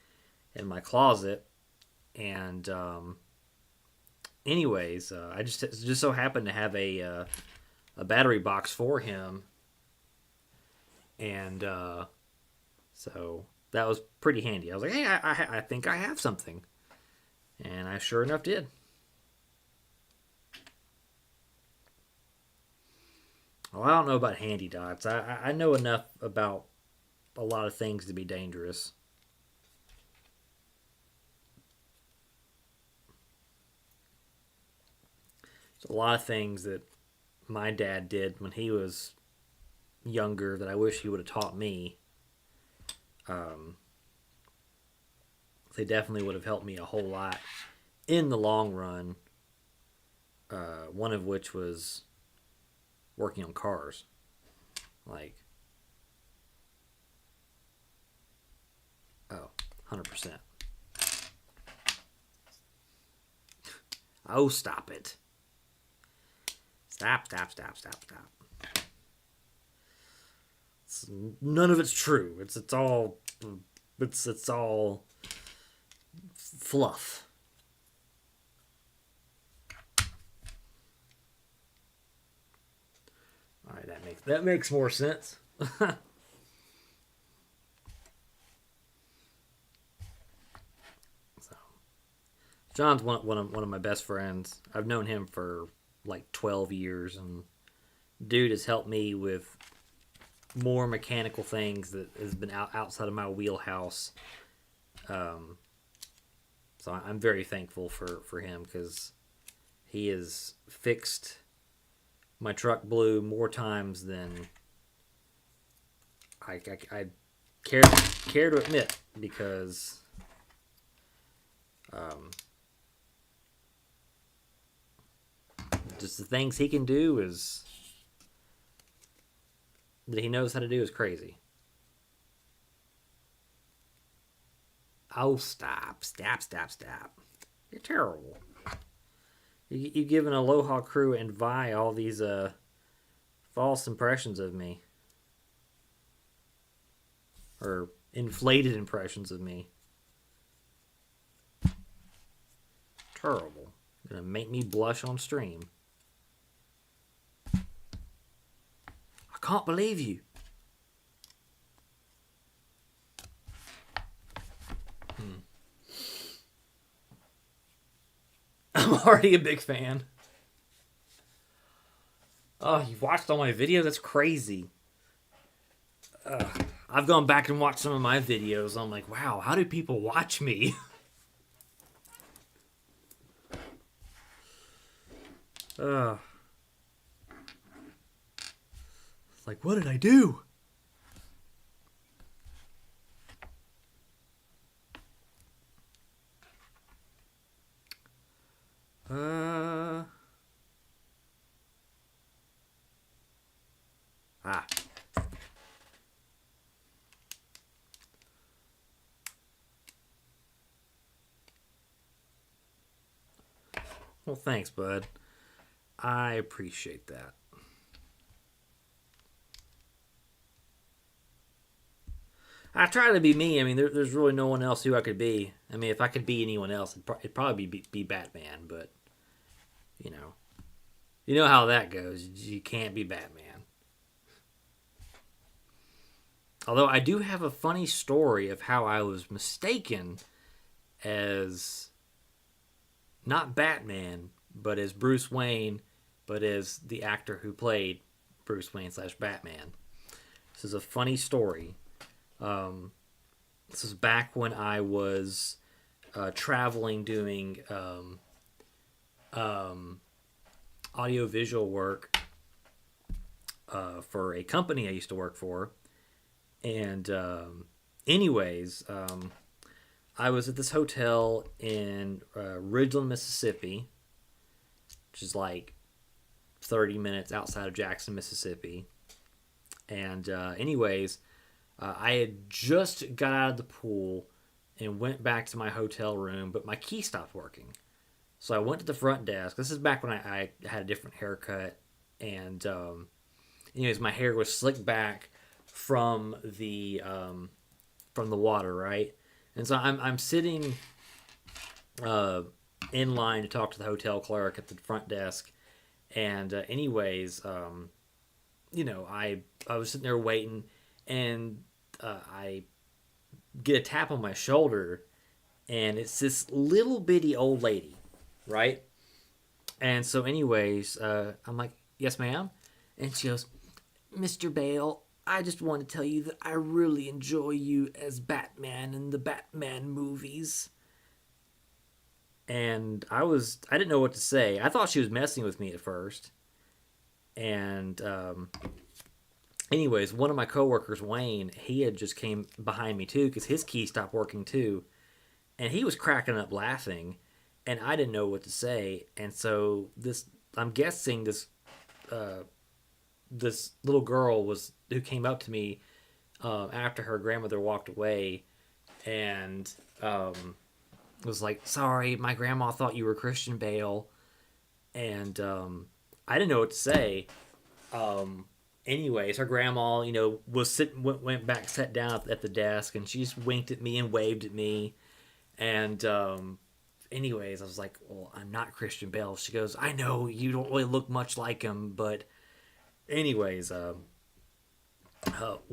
[SPEAKER 1] in my closet. And anyways, I just so happened to have a battery box for him, and so that was pretty handy. I was like, hey, I think I have something, and I sure enough did. Well, I don't know about handy dots. I know enough about a lot of things to be dangerous. There's a lot of things that my dad did when he was younger that I wish he would have taught me. Um, they definitely would have helped me a whole lot in the long run. One of which was working on cars. Like, oh, 100%. Oh, stop it. Stop. None of it's true. It's all fluff. All right, that makes more sense. So, John's one of my best friends. I've known him for like 12 years, and dude has helped me with more mechanical things that has been outside of my wheelhouse. So I'm very thankful for him, because he has fixed my truck blue more times than I care to admit, because just the things he can do is that he knows how to do is crazy. Oh, stop. You're terrible. You give an Aloha crew and Vi all these false impressions of me. Or inflated impressions of me. Terrible. Gonna make me blush on stream. I can't believe you. I'm already a big fan. Oh, you've watched all my videos? That's crazy. I've gone back and watched some of my videos. I'm like, wow, how do people watch me? It's like, what did I do? Well, thanks, bud. I appreciate that. I try to be me. I mean, there's really no one else who I could be. I mean, if I could be anyone else, it'd probably be Batman. But you know how that goes. You can't be Batman. Although I do have a funny story of how I was mistaken as not Batman, but as Bruce Wayne, but as the actor who played Bruce Wayne / Batman. This is a funny story. This is back when I was traveling doing audiovisual work for a company I used to work for. And anyways, I was at this hotel in Ridgeland, Mississippi, which is like 30 minutes outside of Jackson, Mississippi. And anyways, I had just got out of the pool and went back to my hotel room, but my key stopped working. So I went to the front desk. This is back when I had a different haircut, and anyways, my hair was slicked back from the water, right? And so I'm sitting in line to talk to the hotel clerk at the front desk, and anyways, I was sitting there waiting, and I get a tap on my shoulder, and it's this little bitty old lady, right? And so, anyways, I'm like, "Yes, ma'am," and she goes, "Mr. Bale, I just want to tell you that I really enjoy you as Batman in the Batman movies." And I didn't know what to say. I thought she was messing with me at first. And anyways, one of my coworkers, Wayne, he had just came behind me too because his key stopped working too, and he was cracking up laughing, and I didn't know what to say. And so I'm guessing this little girl who came up to me after her grandmother walked away, and was like, "Sorry, my grandma thought you were Christian Bale," and I didn't know what to say. Anyways, her grandma, was went back, sat down at the desk, and she just winked at me and waved at me. And anyways, I was like, "Well, I'm not Christian Bale." She goes, "I know you don't really look much like him, but." Anyways,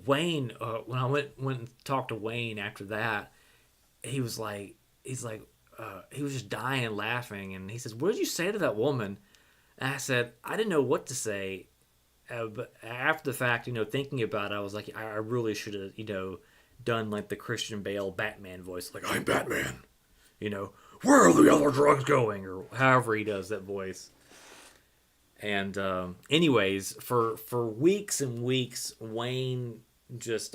[SPEAKER 1] Wayne, when I went and talked to Wayne after that, he was like, he was just dying laughing, and he says, "What did you say to that woman?" And I said, "I didn't know what to say." But after the fact, thinking about it, I was like, I really should have, done like the Christian Bale Batman voice, like, "I'm Batman," "Where are the other drugs going?" or however he does that voice. And anyways, for weeks and weeks, Wayne just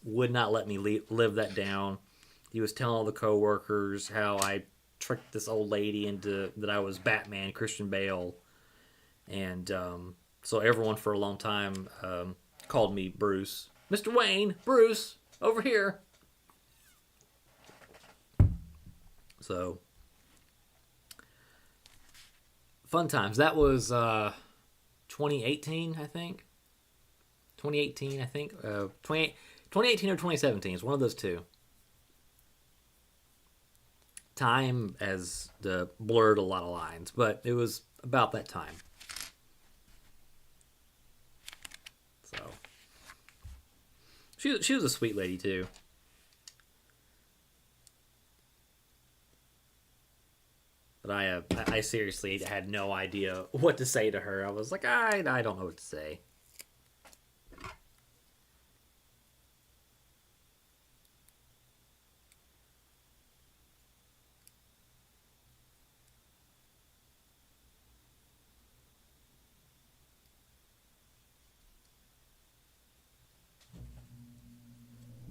[SPEAKER 1] would not let me live that down. He was telling all the coworkers how I tricked this old lady into that I was Batman, Christian Bale, and so everyone for a long time called me Bruce. "Mr. Wayne, Bruce, over here." So fun times. That was 2018, I think. 2018, I think. 2018 or 2017. It's one of those two. Time has blurred a lot of lines, but it was about that time. So she was a sweet lady too. But I seriously had no idea what to say to her. I was like, I don't know what to say.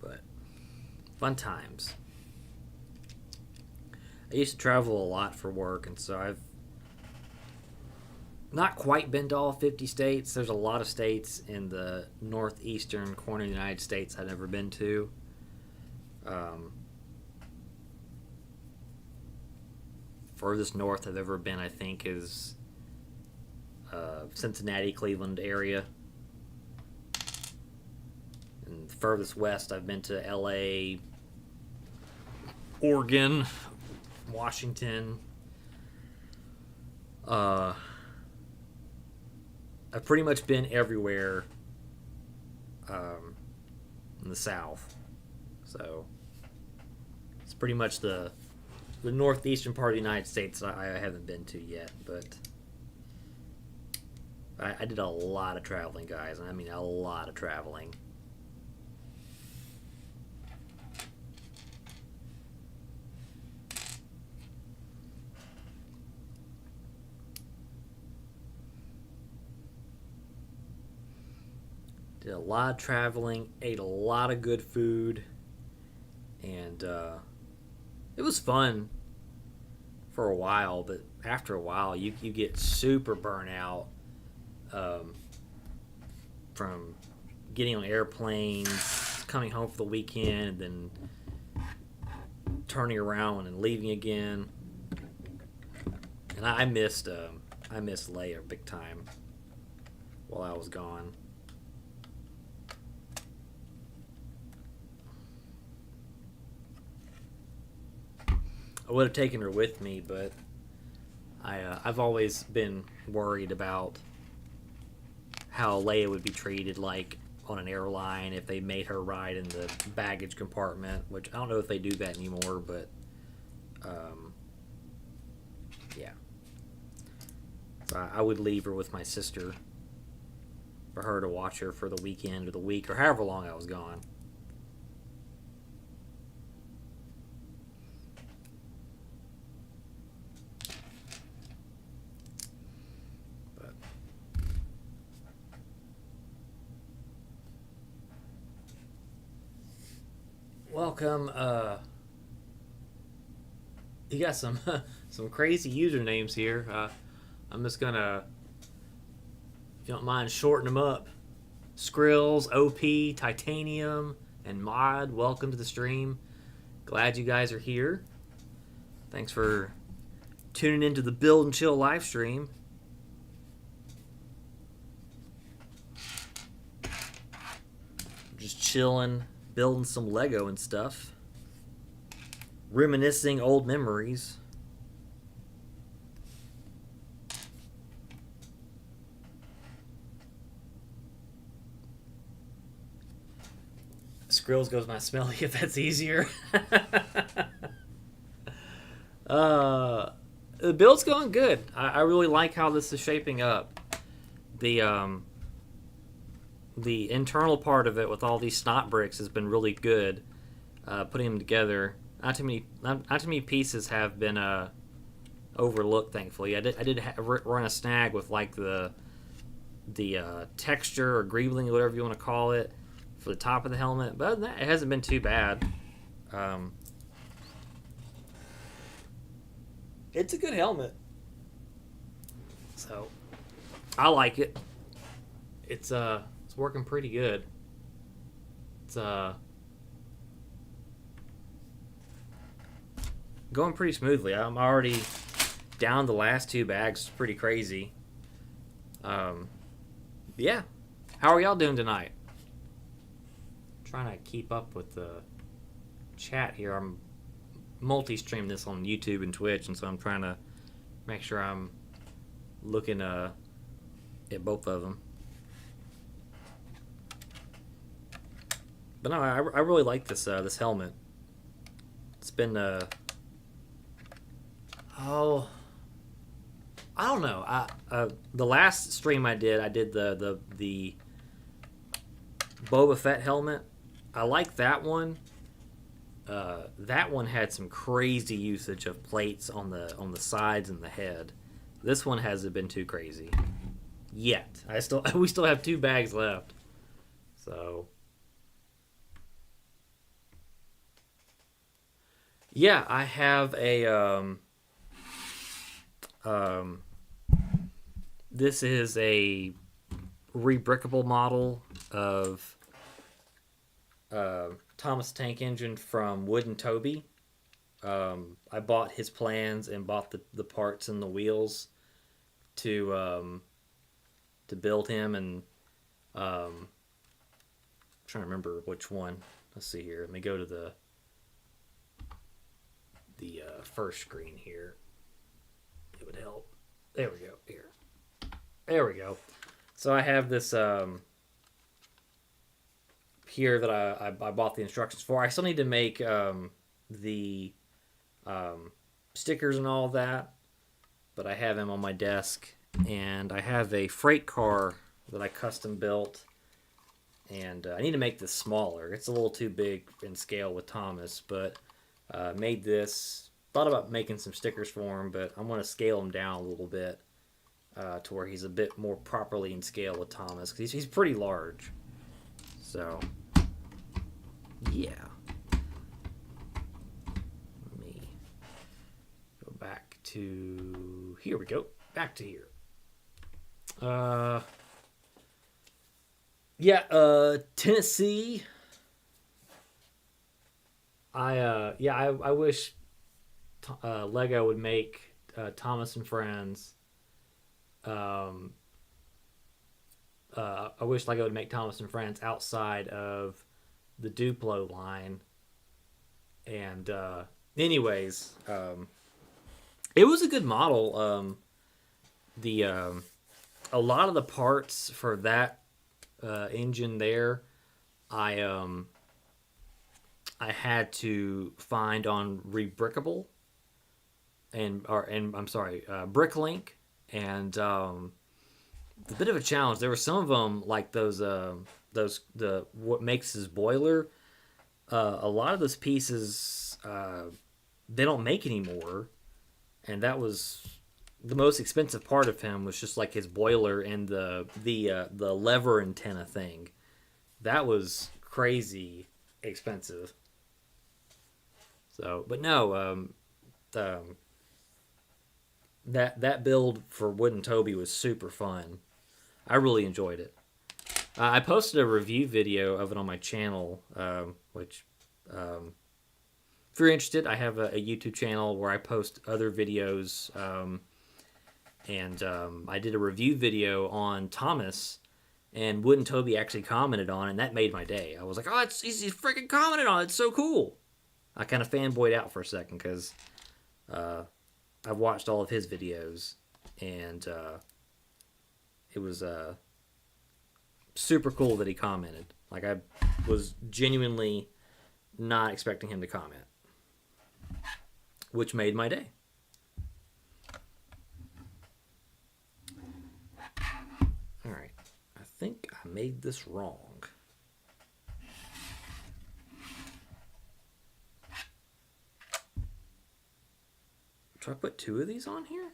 [SPEAKER 1] But fun times. I used to travel a lot for work, and so I've not quite been to all 50 states. There's a lot of states in the northeastern corner of the United States I've never been to. Furthest north I've ever been, I think, is Cincinnati, Cleveland area. And furthest west I've been to LA, Oregon, Washington. I've pretty much been everywhere in the South. So it's pretty much the northeastern part of the United States I haven't been to yet. But I did a lot of traveling, guys. I mean, a lot of traveling. Did a lot of traveling, ate a lot of good food, and it was fun. for a while, but after a while, you get super burnt out from getting on airplanes, coming home for the weekend, and then turning around and leaving again. And I missed Leia big time while I was gone. I would have taken her with me, but I've always been worried about how Leia would be treated, like on an airline, if they made her ride in the baggage compartment, which I don't know if they do that anymore, but yeah. So I would leave her with my sister for her to watch her for the weekend or the week or however long I was gone. But welcome. You got some some crazy usernames here. I'm just gonna, if you don't mind, shorten them up. Skrills, OP, Titanium, and Mod, welcome to the stream. Glad you guys are here. Thanks for tuning into the Build and Chill live stream. Just chilling, building some Lego and stuff. Reminiscing old memories. Skrills goes my smelly if that's easier. The build's going good. I really like how this is shaping up. The internal part of it with all these snot bricks has been really good. Putting them together. Not too many pieces have been overlooked. Thankfully, I did run a snag with like the texture or greebling, or whatever you want to call it, for the top of the helmet, but other than that, it hasn't been too bad. It's a good helmet, so I like it. It's working pretty good. It's going pretty smoothly. I'm already down the last 2 bags. It's pretty crazy. Yeah. How are y'all doing tonight? Trying to keep up with the chat here. I'm multi-streaming this on YouTube and Twitch, and so I'm trying to make sure I'm looking at both of them. But no, I really like this this helmet. It's been I don't know. The last stream I did the Boba Fett helmet. I like that one. That one had some crazy usage of plates on the sides and the head. This one hasn't been too crazy yet. We still have 2 bags left. So yeah, I have a this is a rebrickable model of Thomas Tank Engine from Wood and Toby. I bought his plans and bought the parts and the wheels to build him, and I'm trying to remember which one. Let's see here. Let me go to the first screen here. It would help. There we go. Here. There we go. So I have this here that I bought the instructions for. I still need to make the stickers and all of that, but I have them on my desk, and I have a freight car that I custom built, and I need to make this smaller. It's a little too big in scale with Thomas, but made this. Thought about making some stickers for him, but I'm going to scale him down a little bit to where he's a bit more properly in scale with Thomas, because he's pretty large. So yeah. Let me go back to... Here we go. Back to here. Tennessee. I wish Lego would make Thomas and Friends. I wish Lego would make Thomas and Friends outside of the Duplo line. And anyways, it was a good model. A lot of the parts for that engine there, I had to find on Rebrickable and Bricklink, and a bit of a challenge. There were some of them like those what makes his boiler. A lot of those pieces they don't make anymore, and that was the most expensive part of him was just like his boiler and the lever antenna thing. That was crazy expensive. So, but no, that build for Wooden Toby was super fun. I really enjoyed it. I posted a review video of it on my channel, which, if you're interested, I have a YouTube channel where I post other videos, and I did a review video on Thomas, and Wooden Toby actually commented on it, and that made my day. I was like, oh, he's freaking commented on it. It's so cool. I kind of fanboyed out for a second because I've watched all of his videos, and it was super cool that he commented. Like, I was genuinely not expecting him to comment, which made my day. All right, I think I made this wrong. Should I put 2 of these on here?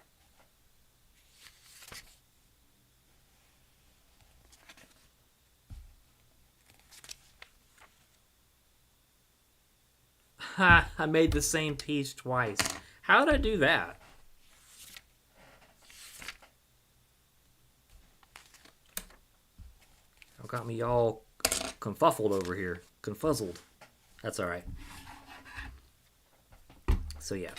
[SPEAKER 1] Ha! I made the same piece twice. How did I do that? Y'all got me all confuffled over here. Confuzzled. That's alright. So yeah.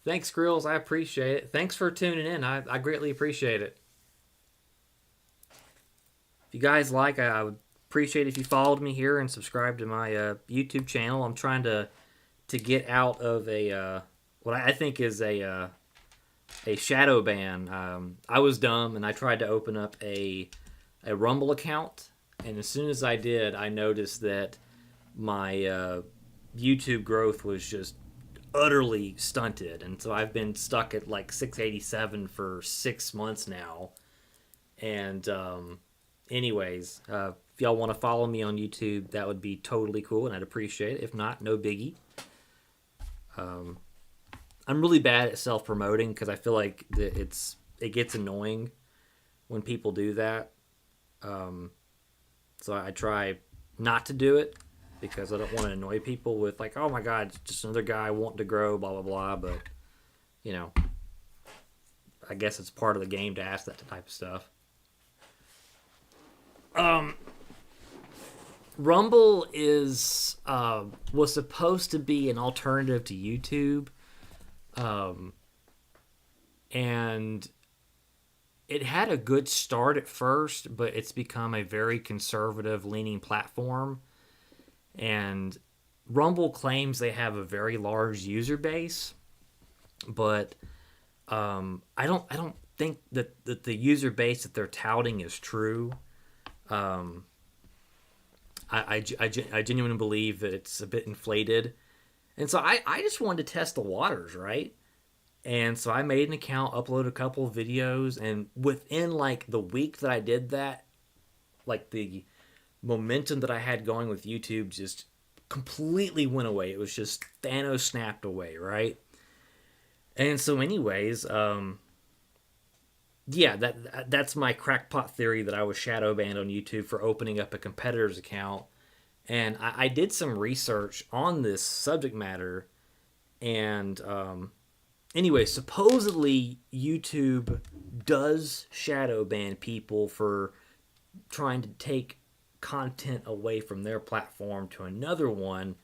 [SPEAKER 1] Thanks, Grills. I appreciate it. Thanks for tuning in. I greatly appreciate it. If you guys like, I would appreciate if you followed me here and subscribed to my YouTube channel. I'm trying to get out of a what I think is a shadow ban. I was dumb and I tried to open up a Rumble account, and as soon as I did, I noticed that my YouTube growth was just utterly stunted, and so I've been stuck at like 687 for 6 months now. And anyways, if y'all want to follow me on YouTube, that would be totally cool, and I'd appreciate it. If not, no biggie. I'm really bad at self-promoting because I feel like it gets annoying when people do that. So I try not to do it, because I don't want to annoy people with like, oh my God, it's just another guy wanting to grow, blah, blah, blah. But, you know, I guess it's part of the game to ask that type of stuff. Rumble was supposed to be an alternative to YouTube. And it had a good start at first, but it's become a very conservative leaning platform. And Rumble claims they have a very large user base, but I don't think that the user base that they're touting is true. I genuinely believe that it's a bit inflated, and so I just wanted to test the waters, right? And so I made an account, uploaded a couple of videos, and within like the week that I did that, like the momentum that I had going with YouTube just completely went away. It was just Thanos snapped away, right? And so anyways, that's my crackpot theory, that I was shadow banned on YouTube for opening up a competitor's account And I did some research on this subject matter, and anyway, supposedly YouTube does shadow ban people for trying to take content away from their platform to another one.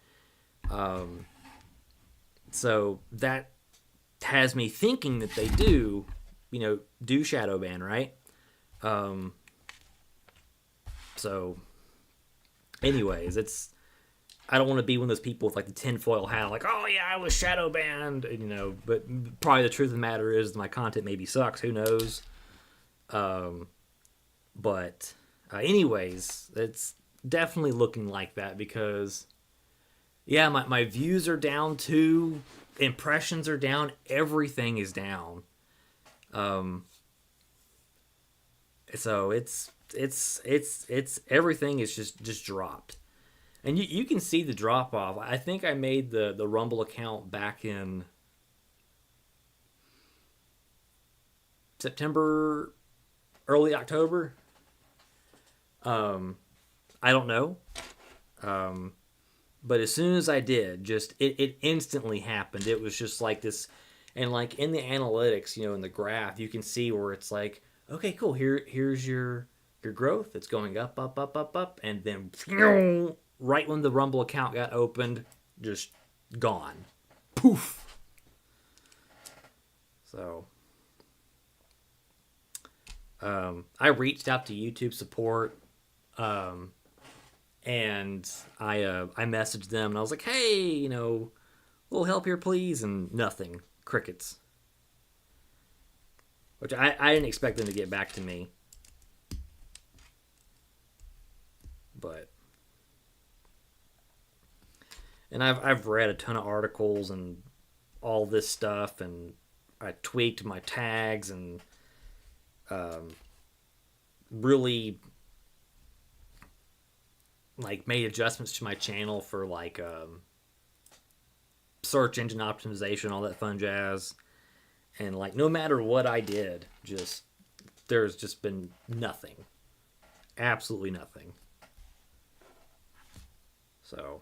[SPEAKER 1] So that has me thinking that they do shadow ban, right? Um, so, anyways, I don't want to be one of those people with like the tinfoil hat, like, oh yeah, I was shadow banned, But probably the truth of the matter is my content maybe sucks. Who knows? But anyways, it's definitely looking like that because yeah, my views are down too, impressions are down, everything is down. Um, so it's everything is just dropped. And you can see the drop off. I think I made the Rumble account back in September, early October. I don't know. But as soon as I did, just it instantly happened. It was just like this, and like in the analytics, in the graph, you can see where it's like, okay, cool. Here's your growth. It's going up, up, up, up, up, and then right when the Rumble account got opened, just gone, poof. So, I reached out to YouTube support. And I messaged them and I was like, hey, a little help here, please, and nothing, crickets. Which I didn't expect them to get back to me, but and I've read a ton of articles and all this stuff, and I tweaked my tags and really like made adjustments to my channel for like search engine optimization, all that fun jazz. And like no matter what I did, there's just been nothing. Absolutely nothing. So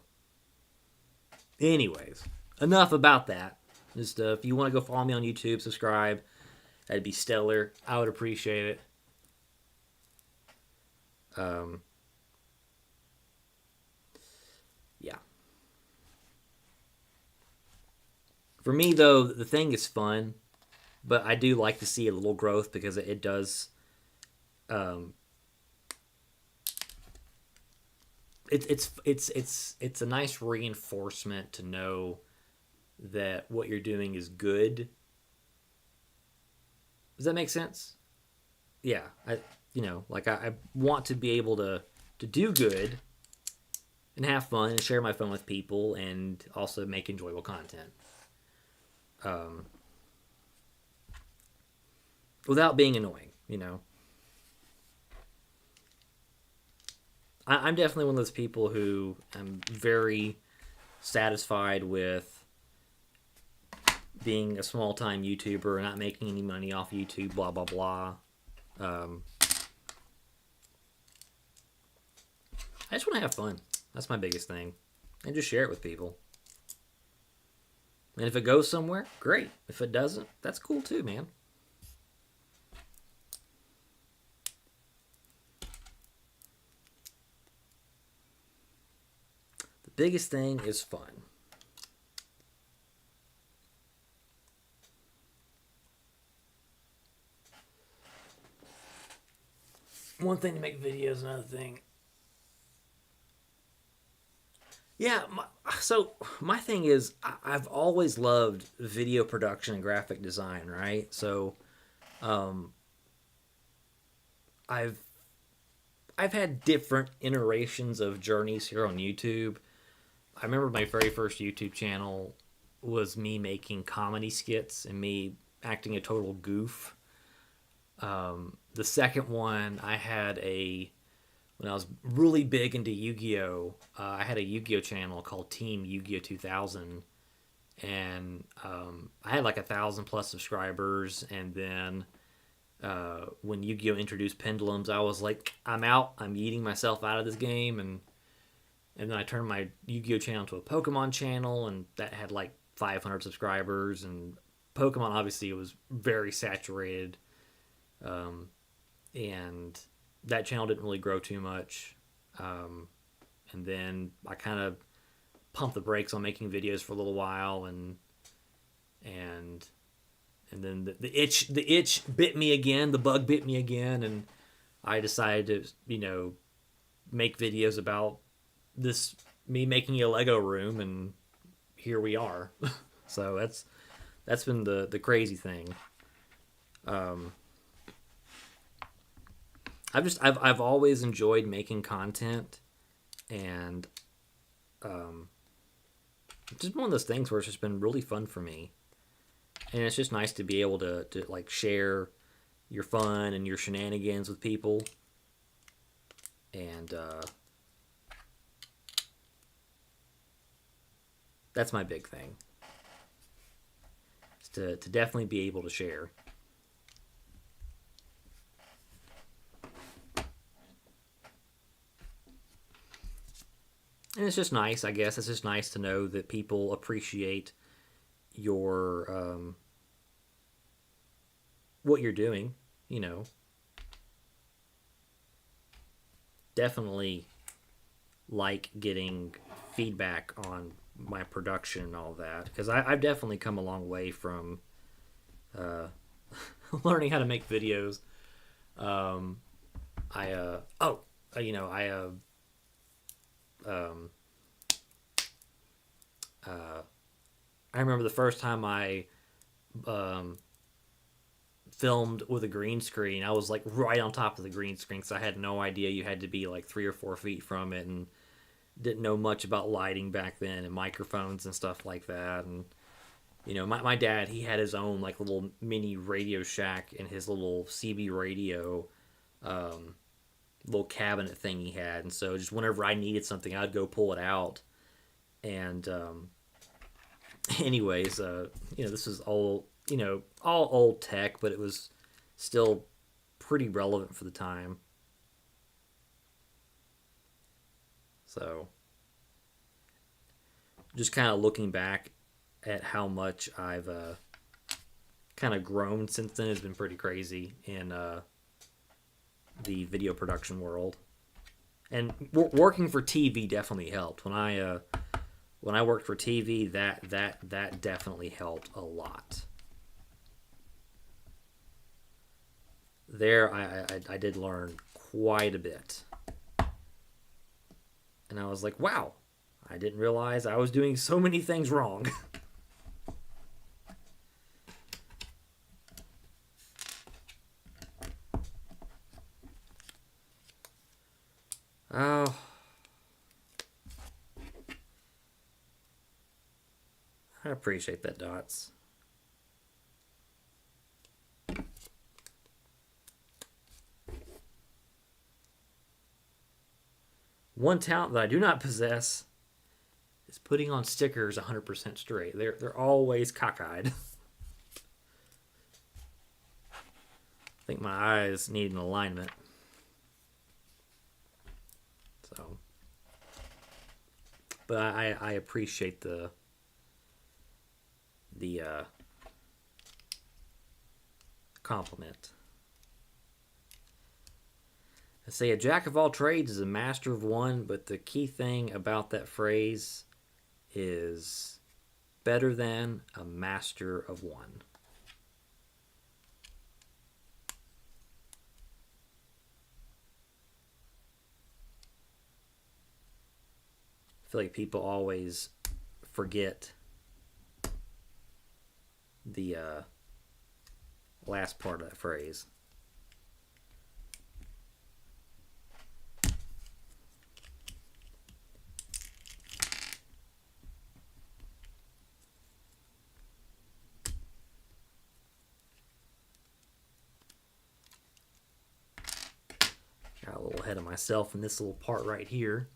[SPEAKER 1] anyways, enough about that. Just if you want to go follow me on YouTube, subscribe. That'd be stellar. I would appreciate it. Yeah. For me, though, the thing is fun, but I do like to see a little growth because it does. It's a nice reinforcement to know that what you're doing is good. Does that make sense? Yeah, I want to be able to do good and have fun and share my fun with people and also make enjoyable content. Without being annoying, I'm definitely one of those people who am very satisfied with being a small time YouTuber, not making any money off YouTube, blah, blah, blah. I just want to have fun. That's my biggest thing. And just share it with people. And if it goes somewhere, great. If it doesn't, that's cool too, man. The biggest thing is fun. One thing to make videos, another thing. Yeah, so my thing is I've always loved video production and graphic design, right? So I've had different iterations of journeys here on YouTube. I remember my very first YouTube channel was me making comedy skits and me acting a total goof. The second one, when I was really big into Yu-Gi-Oh, I had a Yu-Gi-Oh channel called Team Yu-Gi-Oh 2000, and I had like 1,000 plus subscribers. And then when Yu-Gi-Oh introduced pendulums, I was like, I'm out. I'm eating myself out of this game, and And then I turned my Yu-Gi-Oh channel into a Pokemon channel, and that had like 500 subscribers. And Pokemon obviously was very saturated, and that channel didn't really grow too much. And then I kind of pumped the brakes on making videos for a little while, and then the itch bit me again, the bug bit me again, and I decided to make videos about this me making a Lego room, and here we are. So that's been the crazy thing. I've always enjoyed making content, and it's just one of those things where it's just been really fun for me, and it's just nice to be able to like share your fun and your shenanigans with people, and that's my big thing. Is to definitely be able to share. And it's just nice, I guess. It's just nice to know that people appreciate your what you're doing. Definitely like getting feedback on my production and all that, because I've definitely come a long way from learning how to make videos. I oh you know I remember the first time I filmed with a green screen. I was like right on top of the green screen because I had no idea you had to be like 3 or 4 feet from it, and didn't know much about lighting back then and microphones and stuff like that. And my dad, he had his own like little mini Radio Shack in his little CB radio little cabinet thing he had, and so just whenever I needed something, I'd go pull it out. And anyways, this is all old tech, but it was still pretty relevant for the time. So just kind of looking back at how much I've kind of grown since then has been pretty crazy in the video production world. And working for TV definitely helped. When I worked for TV, that definitely helped a lot. There, I did learn quite a bit. And I was like, wow, I didn't realize I was doing so many things wrong. Oh. I appreciate that, Dots. One talent that I do not possess is putting on stickers 100% straight. They're always cockeyed. I think my eyes need an alignment. So, but I appreciate the compliment. I say a jack of all trades is a master of one, but the key thing about that phrase is better than a master of one. I feel like people always forget the last part of that phrase. Got a little ahead of myself in this little part right here.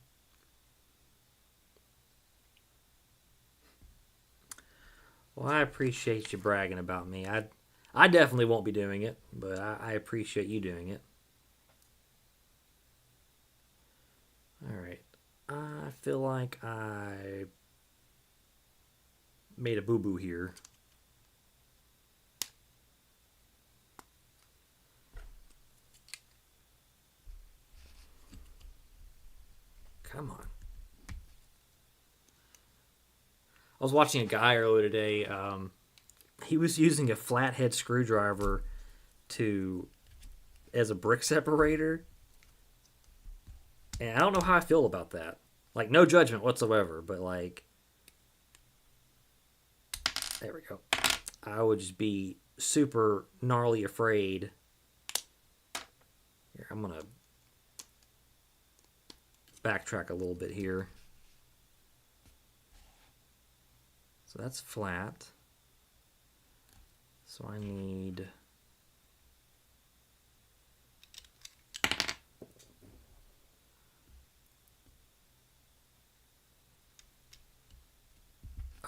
[SPEAKER 1] Well, I appreciate you bragging about me. I definitely won't be doing it, but I appreciate you doing it. All right. I feel like I made a boo-boo here. Come on. I was watching a guy earlier today. He was using a flathead screwdriver as a brick separator. And I don't know how I feel about that. Like, no judgment whatsoever, but like, there we go. I would just be super gnarly afraid. Here, I'm going to backtrack a little bit here. So that's flat. So I need...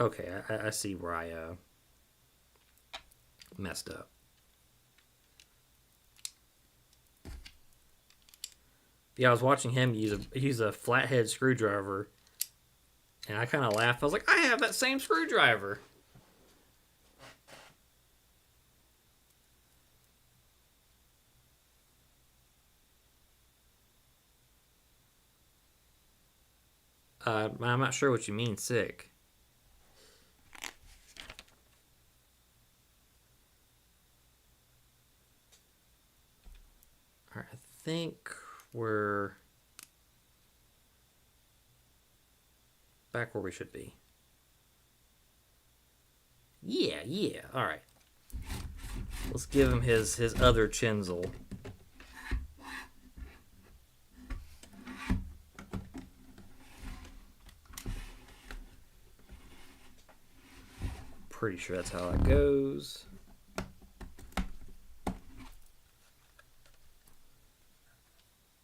[SPEAKER 1] Okay, I see where I messed up. Yeah, I was watching him use a flathead screwdriver, and I kind of laughed. I was like, I have that same screwdriver. I'm not sure what you mean, sick. All right, I think we're back where we should be. Yeah. All right. Let's give him his other chisel. Pretty sure that's how it goes.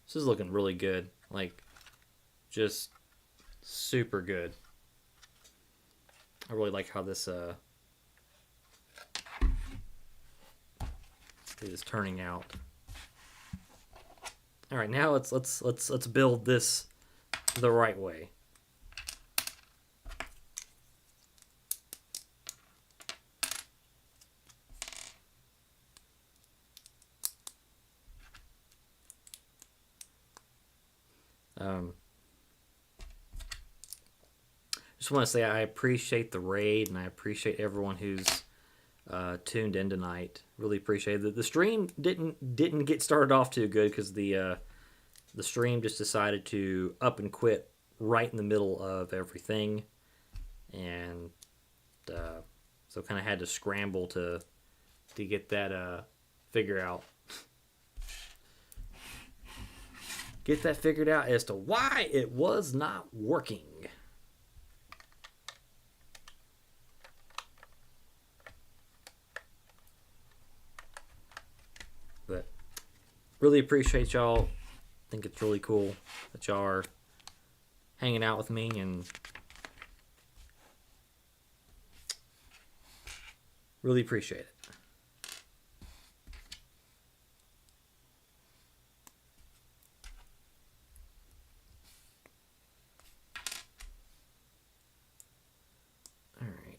[SPEAKER 1] This is looking really good. Like, just super good. I really like how this is turning out. All right, now let's build this the right way. Just want to say I appreciate the raid, and I appreciate everyone who's tuned in tonight. Really appreciate it. The stream didn't get started off too good because the stream just decided to up and quit right in the middle of everything, and so kind of had to scramble to get that figure out. Get that figured out as to why it was not working. But really appreciate y'all. I think it's really cool that y'all are hanging out with me, and really appreciate it. All right.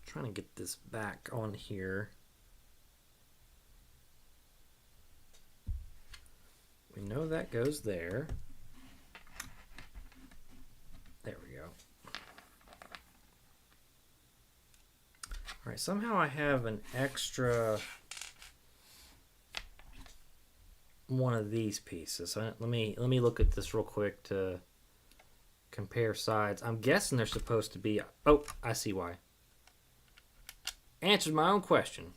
[SPEAKER 1] Trying to get this back on here. We know that goes there. There we go. All right, somehow I have an extra one of these pieces. So let me look at this real quick to compare sides. I'm guessing they're supposed to be... Oh, I see why. Answered my own question.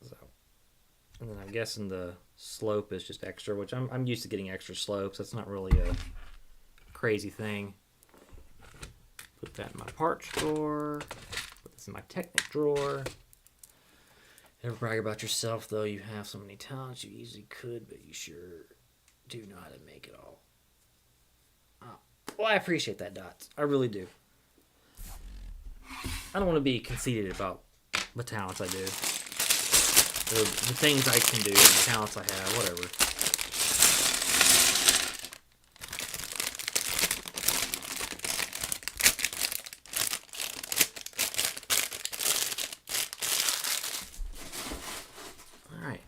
[SPEAKER 1] So, and then I'm guessing the slope is just extra, which I'm used to getting extra slopes. That's not really a crazy thing. Put that in my parts drawer. Put this in my Technic drawer. Never brag about yourself, though. You have so many talents you easily could, but you sure do know how to make it all. Oh. Well, I appreciate that, Dots. I really do. I don't want to be conceited about the talents I do. The things I can do, the talents I have, whatever. Alright.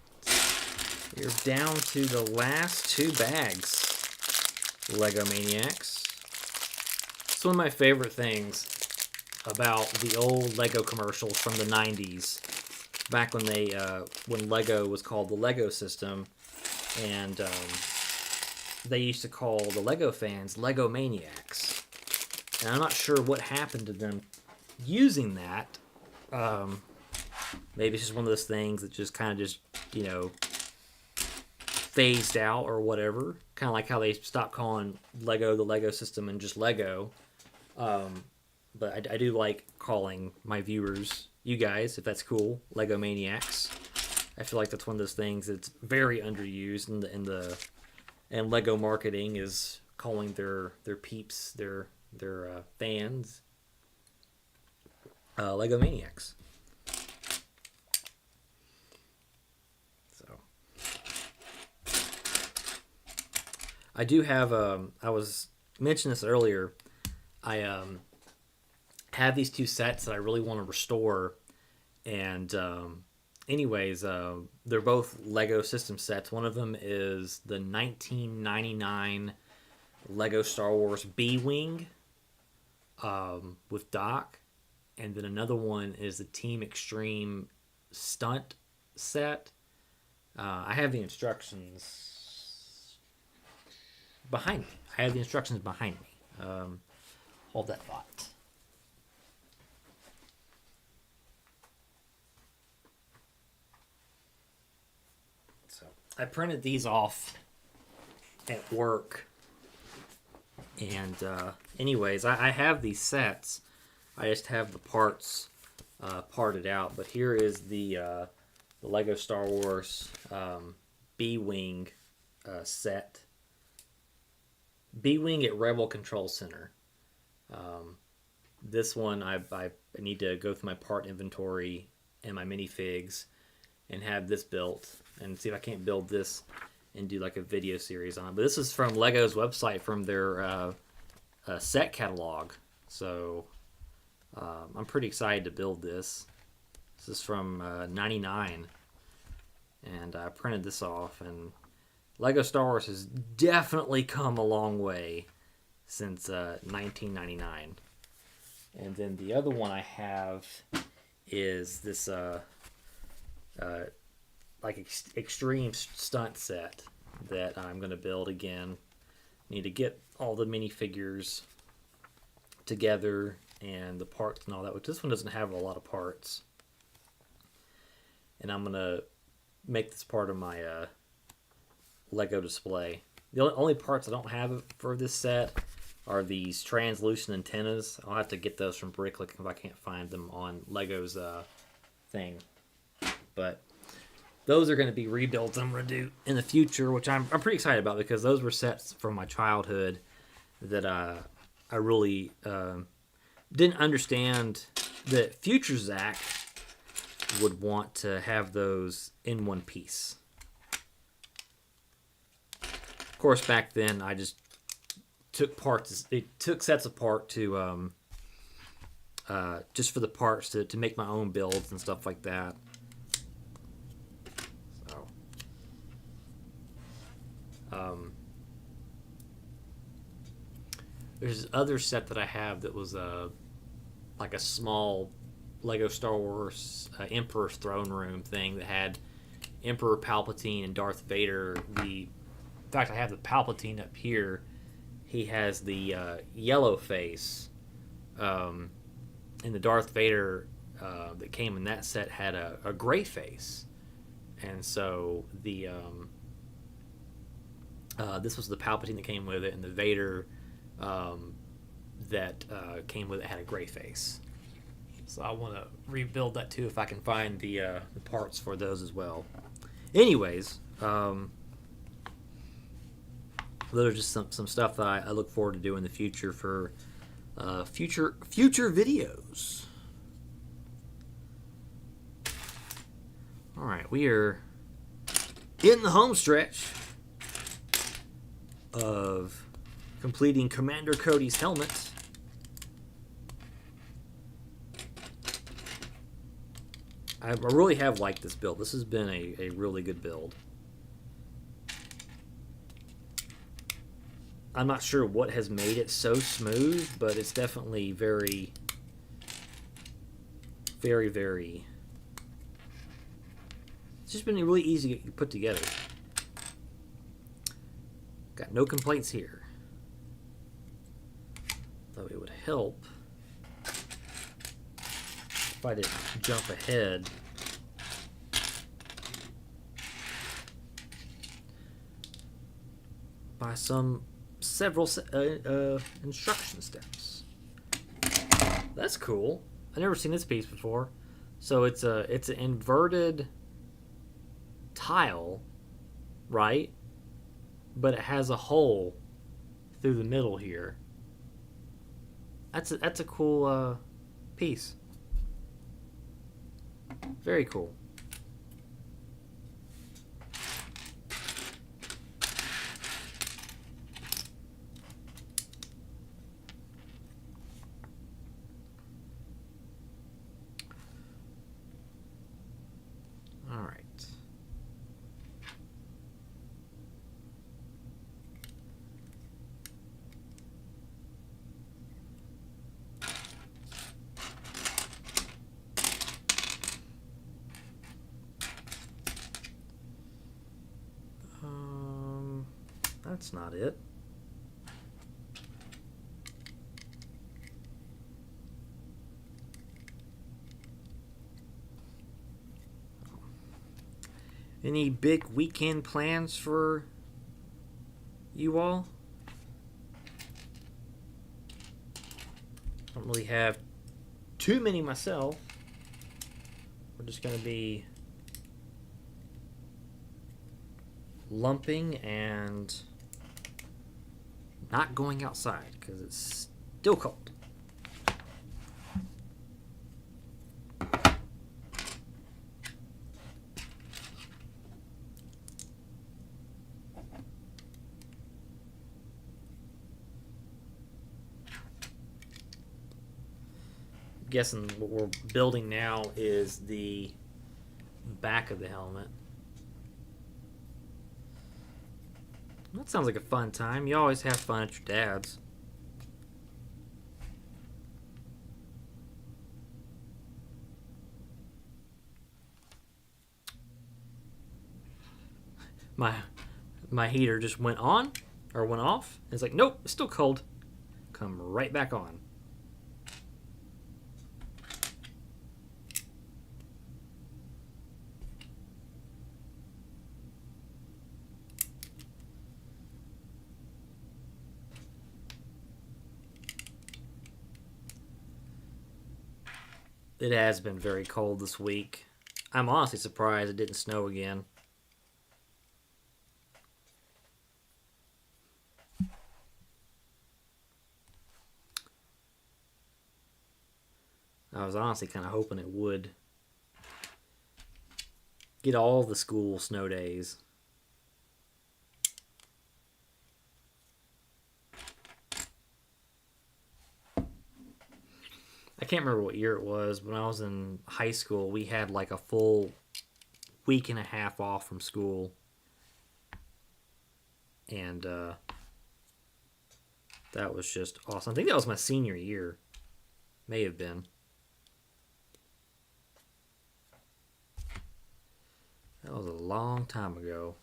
[SPEAKER 1] We're down to the last 2 bags. Lego Maniacs. It's one of my favorite things about the old Lego commercials from the 90s. Back when when Lego was called the Lego system, and they used to call the Lego fans Lego Maniacs. And I'm not sure what happened to them using that. Maybe it's just one of those things that just kind of phased out or whatever. Kind of like how they stopped calling Lego the Lego system and just Lego. But I do like calling my viewers, you guys, if that's cool, Lego Maniacs. I feel like that's one of those things that's very underused in Lego marketing, is calling their peeps, their fans, Lego Maniacs. So I do have I was mentioning this earlier. I have these 2 sets that I really want to restore, and anyways, they're both Lego system sets. One of them is the 1999 Lego Star Wars B-Wing with Doc, and then another one is the Team Extreme Stunt set. I have the instructions behind me. Hold that thought. So I printed these off at work, and anyways, I have these sets. I just have the parts parted out. But here is the Lego Star Wars B-Wing set. B-Wing at Rebel Control Center. This one I need to go through my part inventory and my minifigs and have this built and see if I can't build this and do like a video series on it. But this is from Lego's website, from their set catalog. So I'm pretty excited to build this. This is from 99, and I printed this off, and Lego Star Wars has definitely come a long way since 1999. And then the other one I have is this extreme stunt set that I'm going to build again. Need to get all the minifigures together and the parts and all that, which this one doesn't have a lot of parts. And I'm going to make this part of my Lego display. The only parts I don't have for this set are these translucent antennas. I'll have to get those from Bricklink if I can't find them on Lego's thing. But those are going to be rebuilds I'm going to do in the future, which I'm pretty excited about, because those were sets from my childhood that I really didn't understand that future Zach would want to have those in one piece. Of course, back then I just took sets apart to just for the parts to make my own builds and stuff like that. So there's this other set that I have that was like a small Lego Star Wars Emperor's Throne Room thing that had Emperor Palpatine and Darth Vader. In fact, I have the Palpatine up here. He has the yellow face, and the Darth Vader that came in that set had a gray face. And so this was the Palpatine that came with it, and the Vader that came with it had a gray face. So I want to rebuild that too if I can find the parts for those as well. Anyways, those are just some stuff that I look forward to doing in the future for future videos. All right, we are in the home stretch of completing Commander Cody's helmet. I really have liked this build. This has been a really good build. I'm not sure what has made it so smooth, but it's definitely very, very, very... It's just been really easy to put together. Got no complaints here. Though it would help if I didn't jump ahead. By several instruction steps. That's cool. I've never seen this piece before. So it's an inverted tile, right? But it has a hole through the middle here. That's a cool piece. Very cool. All right. That's not it. Any big weekend plans for you all? I don't really have too many myself. We're just going to be lumping and not going outside because it's still cold. I'm guessing what we're building now is the back of the helmet. That sounds like a fun time. You always have fun at your dad's. My heater just went on or went off. It's like, nope, it's still cold. Come right back on. It has been very cold this week. I'm honestly surprised it didn't snow again. I was honestly kind of hoping it would get all the school snow days. I can't remember what year it was. When I was in high school, we had like a full week and a half off from school. And that was just awesome. I think that was my senior year. May have been. That was a long time ago.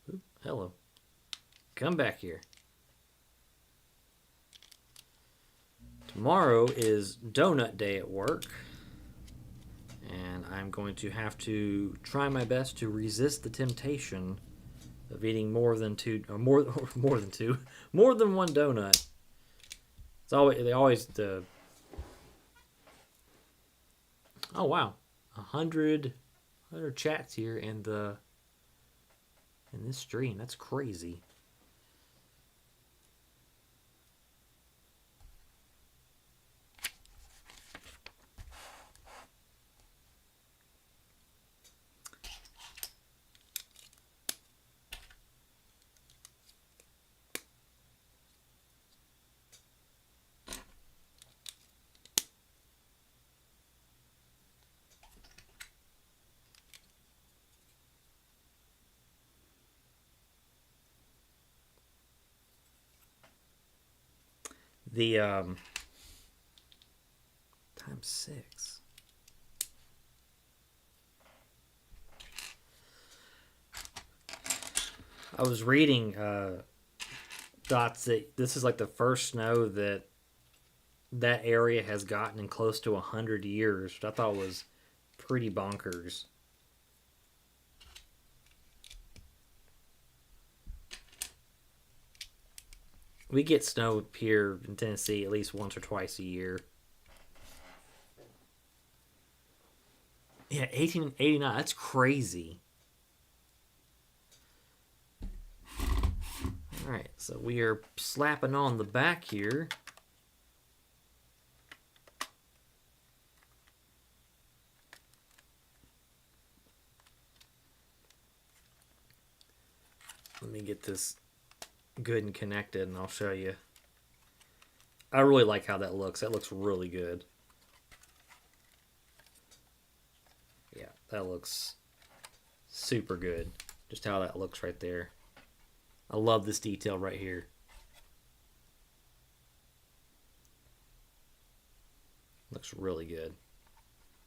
[SPEAKER 1] Ooh, hello. Come back here. Tomorrow is donut day at work, and I'm going to have to try my best to resist the temptation of eating more than two, or more than two, more than one donut. It's always they always the. Oh wow, 100 chats here in this stream. That's crazy. The times 6. I was reading Dots that this is like the first snow that area has gotten in close to 100 years, which I thought was pretty bonkers. We get snow here in Tennessee at least once or twice a year. Yeah, 1889. That's crazy. All right, so we are slapping on the back here. Let me get this good and connected, and I'll show you. I really like how that looks. That looks really good. Yeah, that looks super good. Just how that looks right there. I love this detail right here. Looks really good.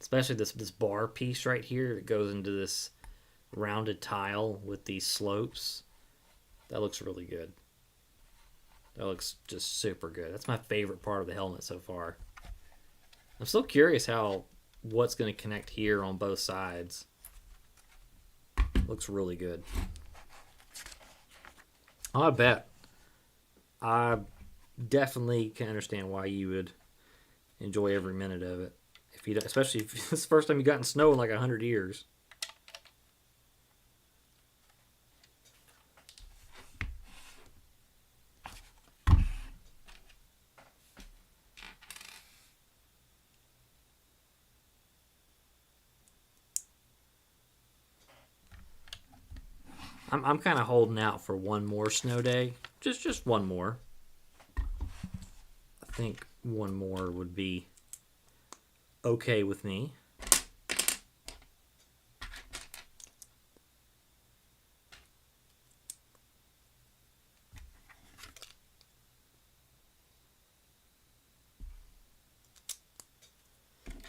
[SPEAKER 1] Especially this bar piece right here that goes into this rounded tile with these slopes. That looks really good. That looks just super good. That's my favorite part of the helmet so far. I'm still curious what's going to connect here on both sides. Looks really good. I bet. I definitely can understand why you would enjoy every minute of it. If you, especially if it's the first time you gotten snow in like 100 years. I'm kind of holding out for one more snow day. Just one more. I think one more would be okay with me.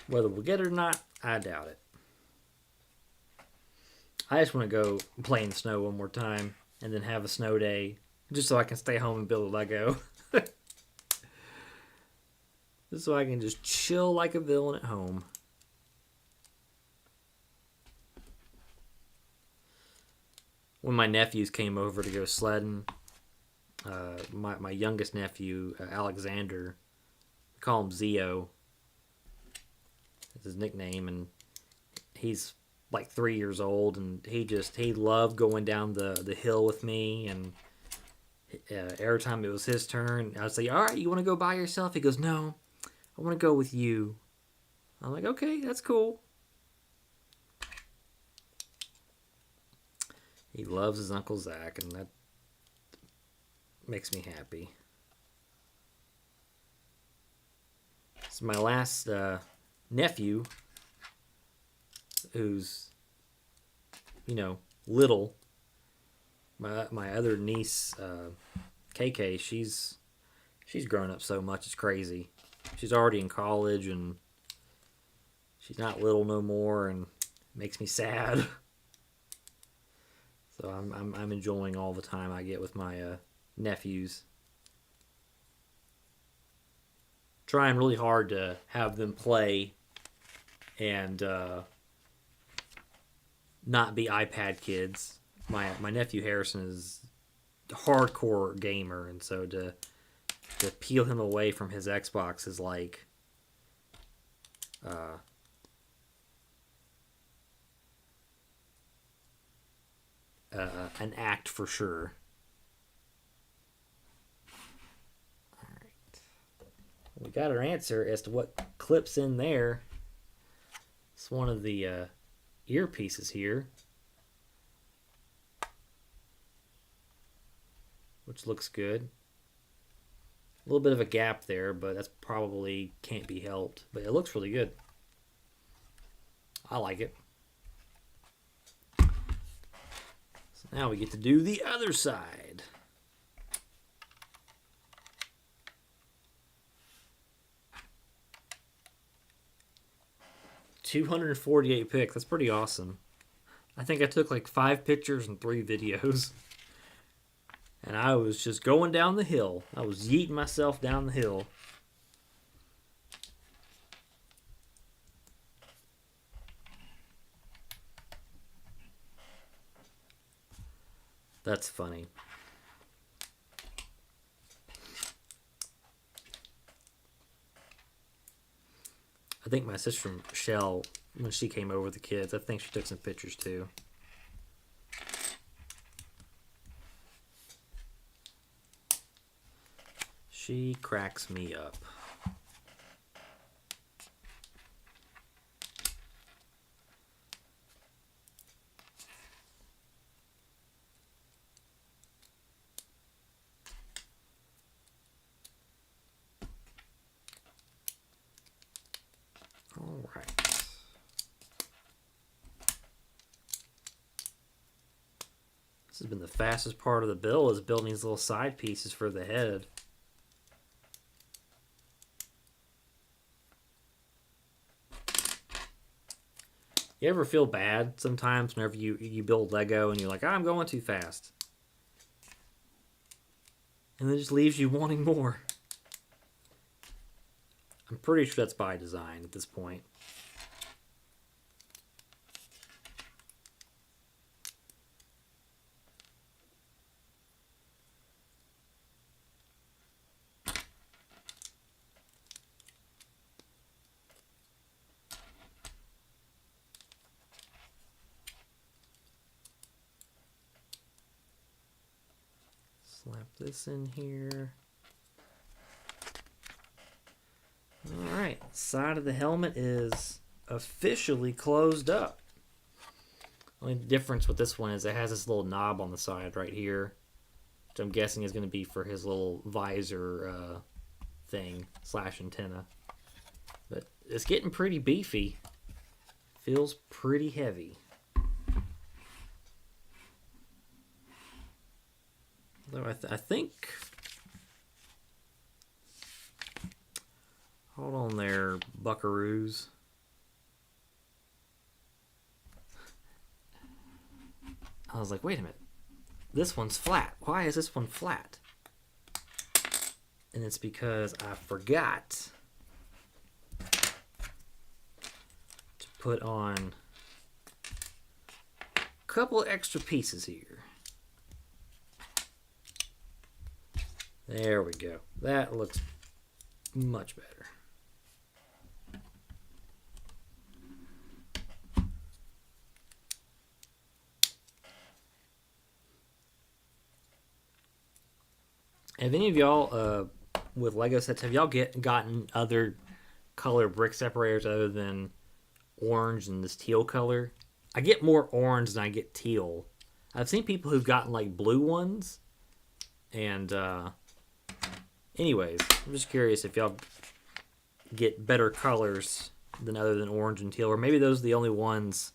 [SPEAKER 1] Whether we'll get it or not, I doubt it. I just want to go play in the snow one more time and then have a snow day just so I can stay home and build a Lego. Just so I can just chill like a villain at home. When my nephews came over to go sledding, my youngest nephew, Alexander, we call him Zio. That's his nickname, and he's like 3 years old, and he loved going down the hill with me. And every time it was his turn, I'd say, "All right, you want to go by yourself?" He goes, "No, I want to go with you." I'm like, "Okay, that's cool." He loves his Uncle Zach, and that makes me happy. So my last nephew, who's, little. My other niece, KK, she's grown up so much, it's crazy. She's already in college, and she's not little no more, and it makes me sad. So I'm enjoying all the time I get with my nephews. trying really hard to have them play and not be iPad kids. My nephew Harrison is a hardcore gamer, and so to peel him away from his Xbox is like an act for sure. All right, we got our answer as to what clips in there. It's one of the earpieces here, which looks good. A little bit of a gap there, but that's probably can't be helped. But it looks really good. I like it. So now we get to do the other side. $248 pics. That's pretty awesome. I think I took like 5 pictures and 3 videos. And I was just going down the hill. I was yeeting myself down the hill. That's funny. I think my sister Michelle, when she came over with the kids, I think she took some pictures too. She cracks me up. All right. This has been the fastest part of the build, is building these little side pieces for the head. You ever feel bad sometimes whenever you build Lego and you're like, oh, I'm going too fast? And it just leaves you wanting more. I'm pretty sure that's by design at this point. Slap this in here. Alright, side of the helmet is officially closed up. Only difference with this one is it has this little knob on the side right here, which I'm guessing is going to be for his little visor thing / antenna. But it's getting pretty beefy. Feels pretty heavy. Though I think... Hold on there, buckaroos. I was like, wait a minute. This one's flat. Why is this one flat? And it's because I forgot to put on a couple extra pieces here. There we go. That looks much better. Have any of y'all, with Lego sets, have y'all gotten other color brick separators other than orange and this teal color? I get more orange than I get teal. I've seen people who've gotten like blue ones. And anyways, I'm just curious if y'all get better colors than other than orange and teal. Or maybe those are the only ones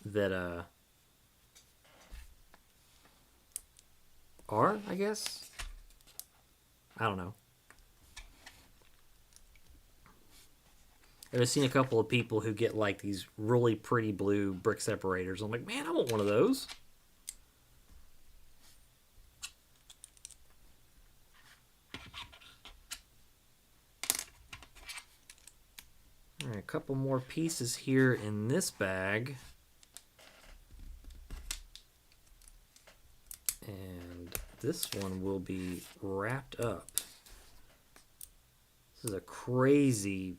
[SPEAKER 1] that are, I guess. I don't know. I've seen a couple of people who get like these really pretty blue brick separators. I'm like, man, I want one of those. couple more pieces here in this bag. And this one will be wrapped up. This is a crazy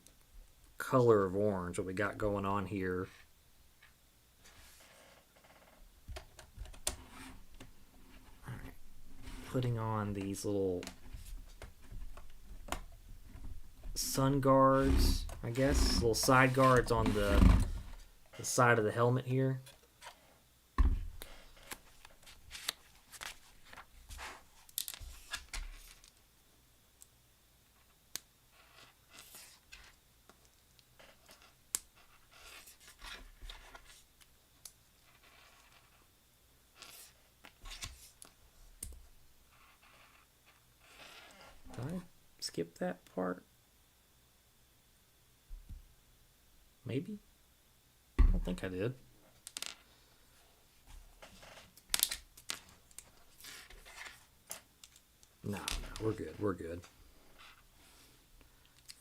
[SPEAKER 1] color of orange what we got going on here. All right. Putting on these little sun guards, I guess, little side guards on the side of the helmet here. Did I skip that part? Maybe? I don't think I did. No, we're good. We're good.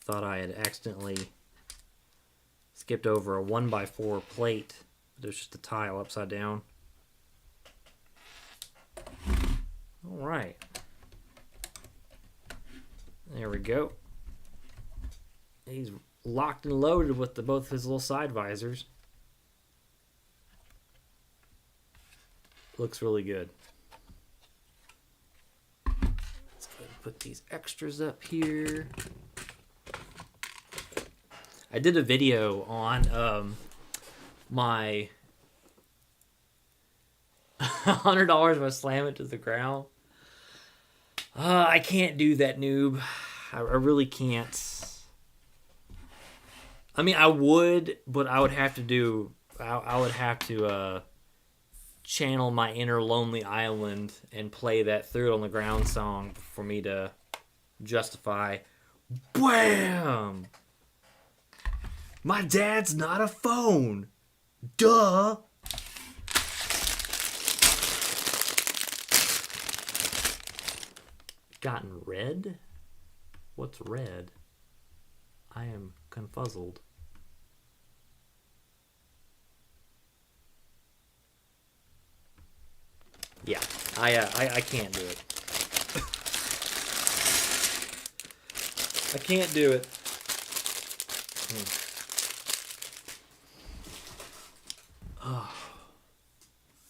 [SPEAKER 1] Thought I had accidentally skipped over a 1x4 plate. There's just a tile upside down. All right. There we go. He's locked and loaded with both his little side visors. Looks really good. Let's go ahead and put these extras up here. I did a video on my $100 if I slam it to the ground. I can't do that, noob. I really can't. I mean, I would, but I would have to do. I would have to channel my inner lonely island and play that "Threw It on the Ground" song for me to justify. Wham! My dad's not a phone. Duh. Gotten red? What's red? I am confuzzled. Yeah, I can't do it. I can't do it. Oh.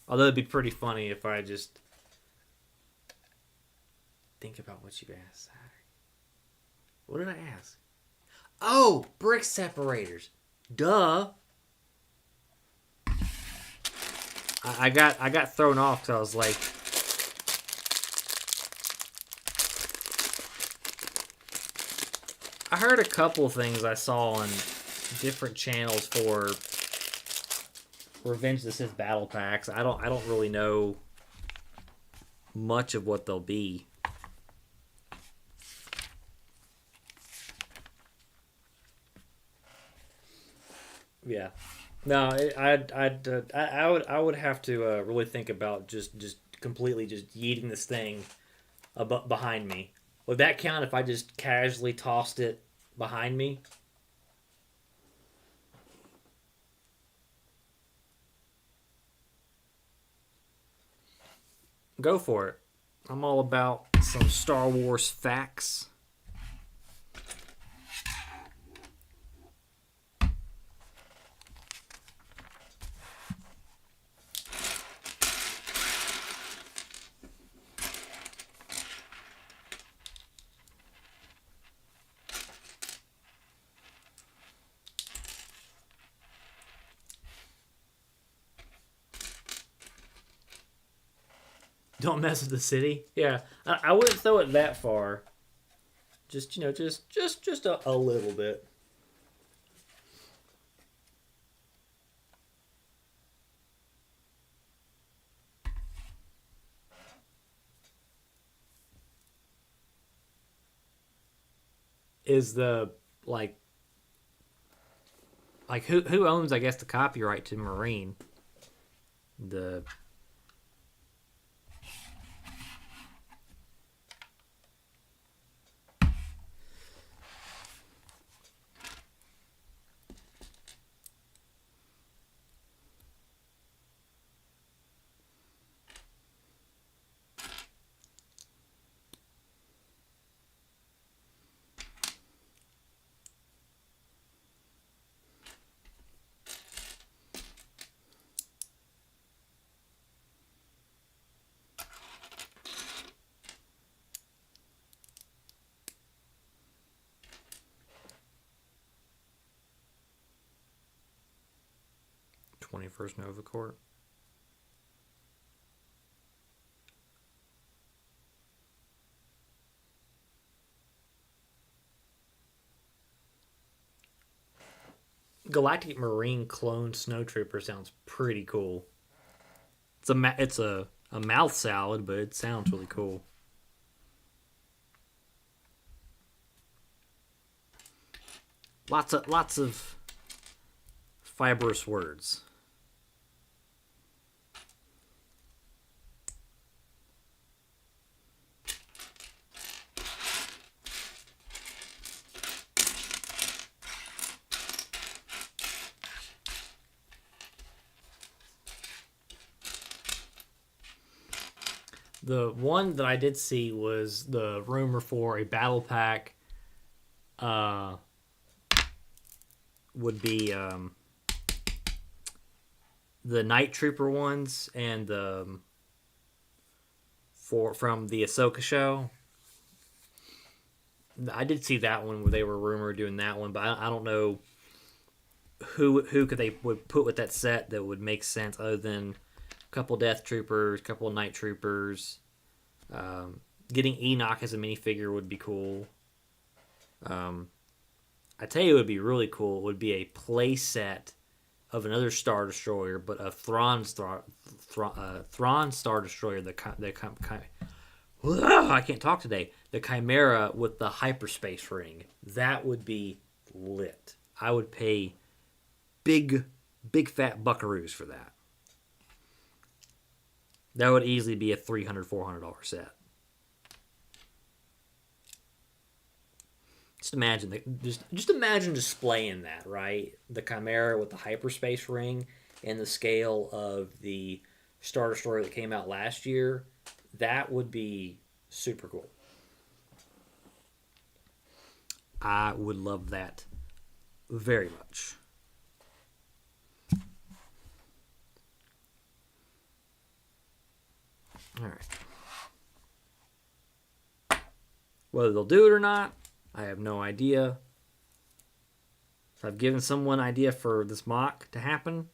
[SPEAKER 1] Although it'd be pretty funny if I just think about what you asked, Zach. What did I ask? Oh, brick separators. Duh. I got thrown off because I was like, I heard a couple things I saw on different channels for Revenge of the Sith battle packs. I don't really know much of what they'll be. Yeah, no, I would have to really think about just completely just yeeting this thing behind me. Would that count if I just casually tossed it behind me? Go for it. I'm all about some Star Wars facts. Don't mess with the city. Yeah, I wouldn't throw it that far. Just just a little bit. Is the like who owns, I guess, the copyright to Marine? The 21st Nova Corps. Galactic Marine Clone Snow Trooper sounds pretty cool. It's a mouth salad, but it sounds really cool. Lots of fibrous words. The one that I did see was the rumor for a battle pack. Would be the Night Trooper ones and the from the Ahsoka show. I did see that one where they were rumored doing that one, but I don't know who could they would put with that set that would make sense other than couple Death Troopers, couple Night Troopers. Getting Enoch as a minifigure would be cool. I tell you, it would be really cool. It would be a play set of another Star Destroyer, but a Thrawn Star Destroyer. I can't talk today. The Chimera with the hyperspace ring. That would be lit. I would pay big fat buckaroos for that. That would easily be a $300, $400 set. Just imagine displaying that, right? The Chimera with the hyperspace ring and the scale of the Star Destroyer that came out last year. That would be super cool. I would love that very much. All right. Whether they'll do it or not, I have no idea. If I've given someone an idea for this mock to happen,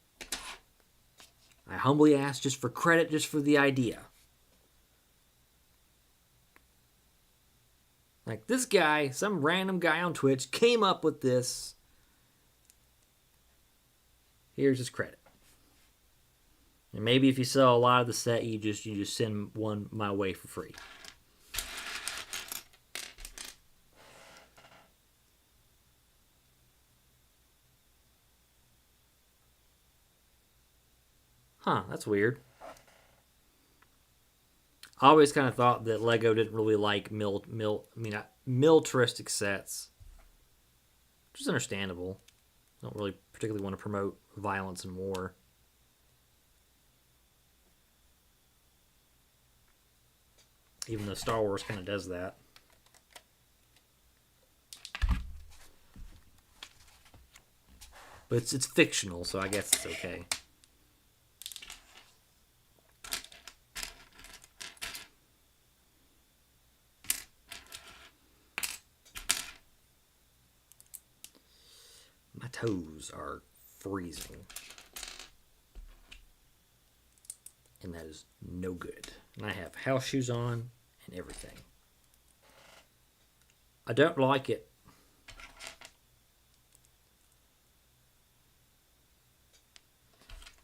[SPEAKER 1] I humbly ask just for credit, just for the idea. Like this guy, some random guy on Twitch came up with this. Here's his credit. And maybe if you sell a lot of the set, you just send one my way for free. Huh, that's weird. I always kind of thought that Lego didn't really like militaristic sets, which is understandable. Don't really particularly want to promote violence and war. Even though Star Wars kind of does that. But it's fictional, so I guess it's okay. My toes are freezing. And that is no good. And I have house shoes on and everything. I don't like it.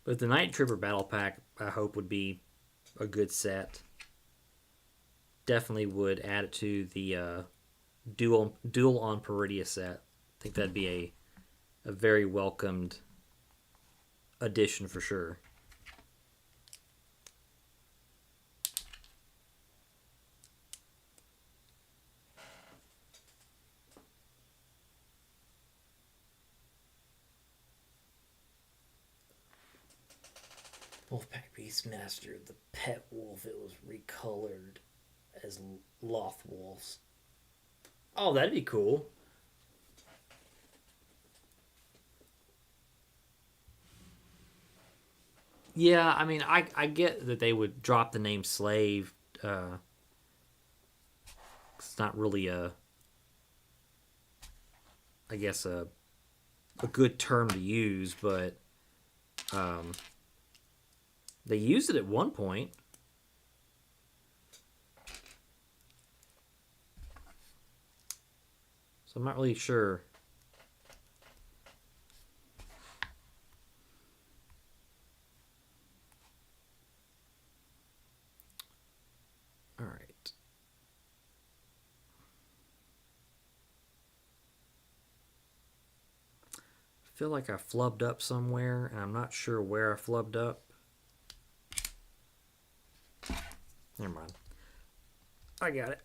[SPEAKER 1] But the Night Trooper Battle Pack, I hope, would be a good set. Definitely would add it to the Duel on Peridia set. I think that'd be a very welcomed addition for sure. Wolfpack Beastmaster, the pet wolf, it was recolored as Loth Wolves. Oh, that'd be cool. Yeah, I mean, I get that they would drop the name slave. It's not really I guess a good term to use, but They used it at one point. So I'm not really sure. All right. I feel like I flubbed up somewhere, and I'm not sure where I flubbed up. Never mind. I got it.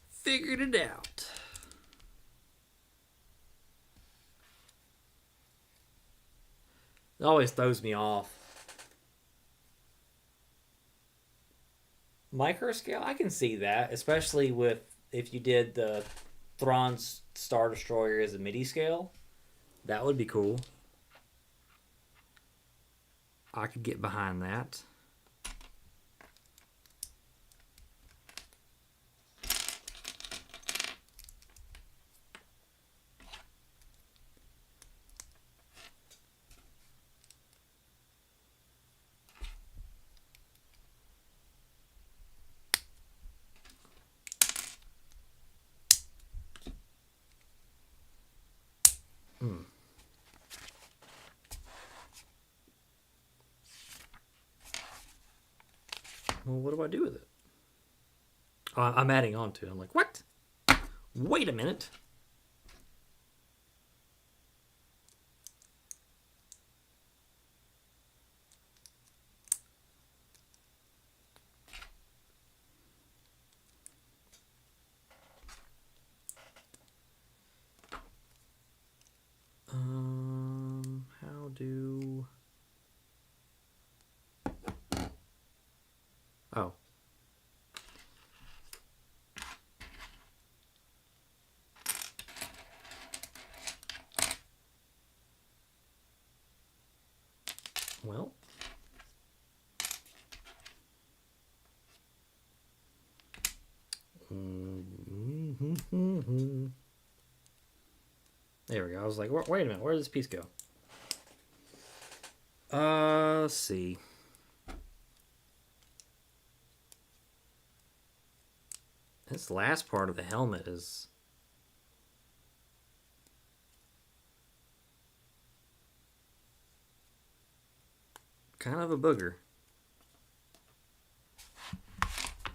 [SPEAKER 1] Figured it out. It always throws me off. Microscale, I can see that, especially with if you did the Thrawn's Star Destroyer as a MIDI scale. That would be cool. I could get behind that. Well, what do I do with it? Oh, I'm adding on to it. I'm like, what? Wait a minute. How do... Oh. Well. There we go. I was like, wait a minute. Where did this piece go? Let's see. This last part of the helmet is... kind of a booger.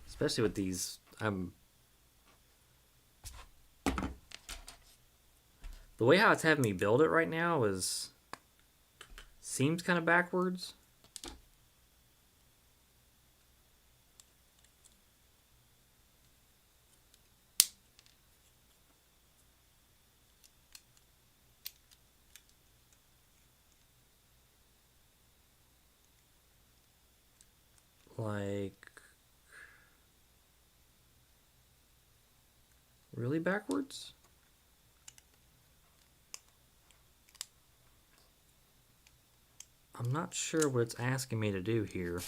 [SPEAKER 1] Especially with these... The way how it's having me build it right now is... seems kind of backwards. Like... really backwards? I'm not sure what it's asking me to do here.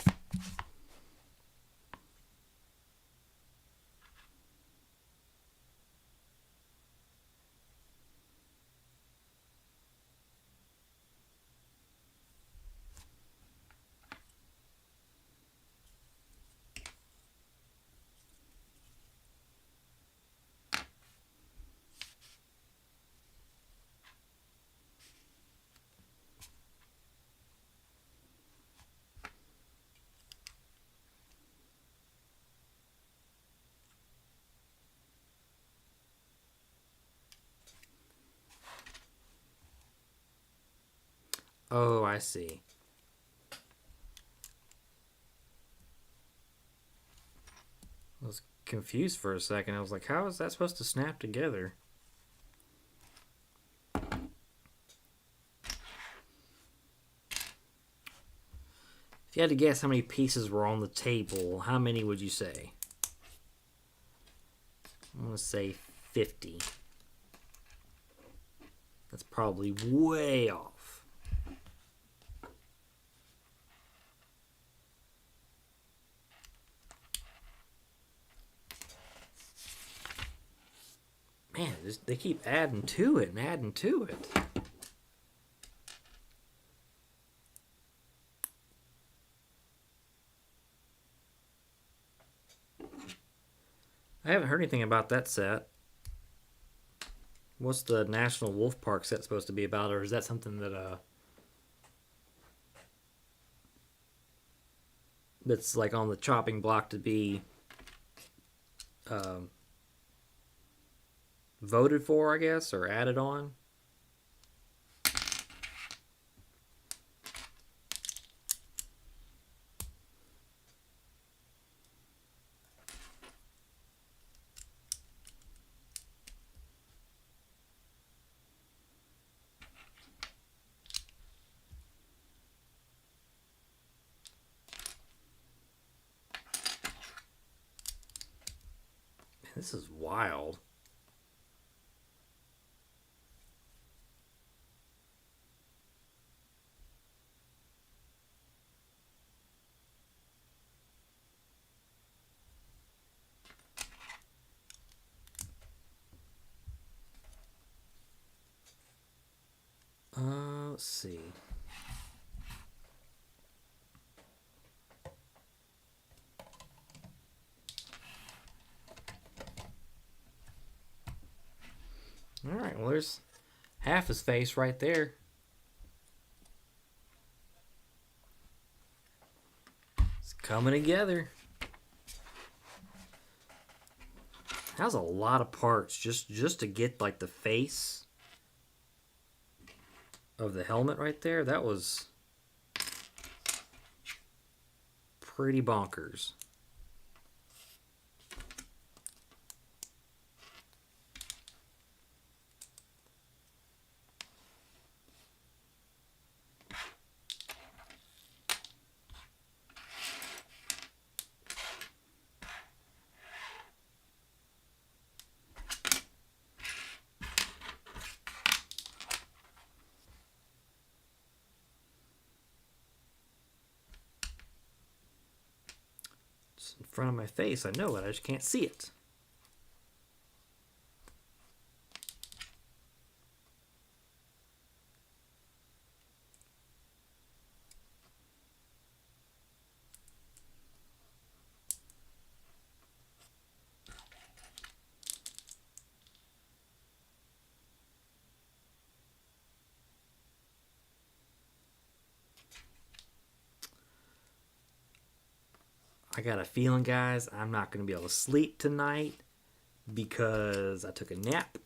[SPEAKER 1] Oh, I see. I was confused for a second. I was like, how is that supposed to snap together? If you had to guess how many pieces were on the table, how many would you say? I'm going to say 50. That's probably way off. Man, they keep adding to it and adding to it. I haven't heard anything about that set. What's the National Wolf Park set supposed to be about, or is that something that's like on the chopping block to be um, voted for, I guess, or added on? This is wild. Let's see. All right, well, there's half his face right there. It's coming together. Has a lot of parts just to get like the face of the helmet right there. That was pretty bonkers. It's in front of my face. I know it. I just can't see it. I got a feeling, guys, I'm not going to be able to sleep tonight because I took a nap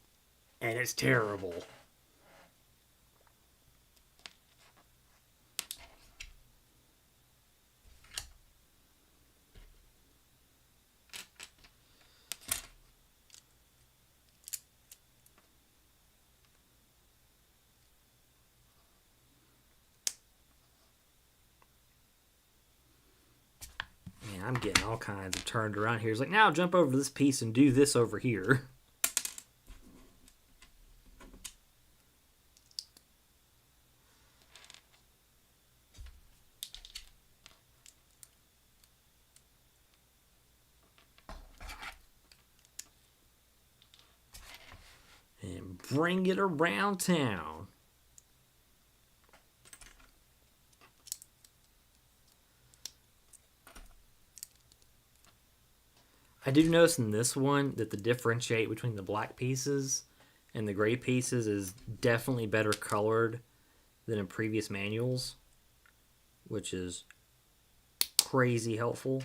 [SPEAKER 1] and it's terrible. Man, I'm getting all kinds of turned around here. It's like, now jump over to this piece and do this over here. And bring it around town. I do notice in this one that the differentiate between the black pieces and the gray pieces is definitely better colored than in previous manuals, which is crazy helpful.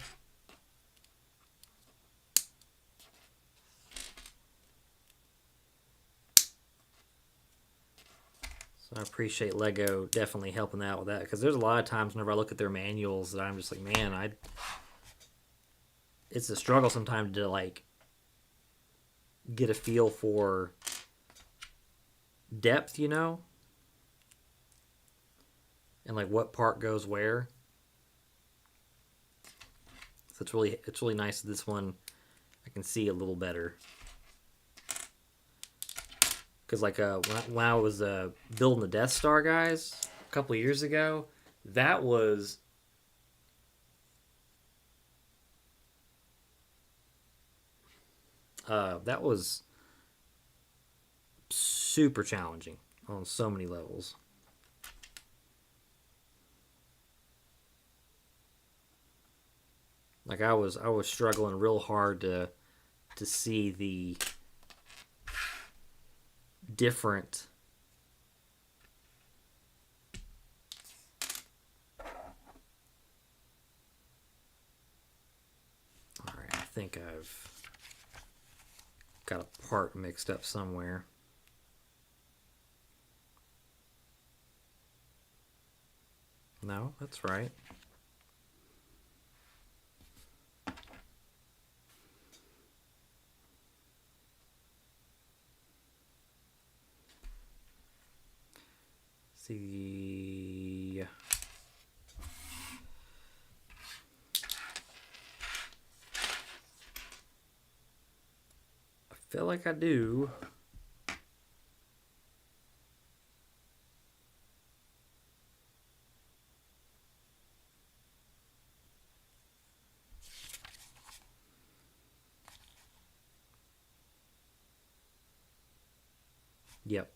[SPEAKER 1] So I appreciate Lego definitely helping out with that, because there's a lot of times whenever I look at their manuals that I'm just like, man, it's a struggle sometimes to like get a feel for depth, you know, and like what part goes where. So it's really nice that this one I can see a little better. Because like when I was building the Death Star, guys, a couple of years ago, that was super challenging on so many levels. Like I was struggling real hard to to see the different Alright, I think I've got a part mixed up somewhere. No, that's right. See, I feel like I do. Yep.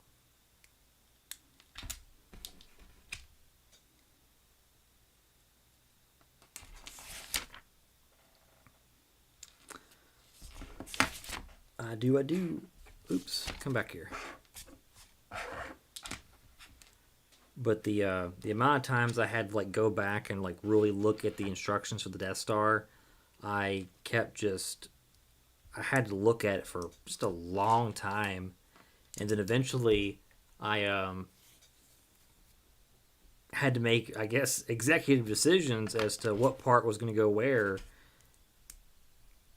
[SPEAKER 1] I do. Oops, come back here. But the amount of times I had to like go back and like really look at the instructions for the Death Star, I had to look at it for just a long time, and then eventually I had to make, I guess, executive decisions as to what part was going to go where.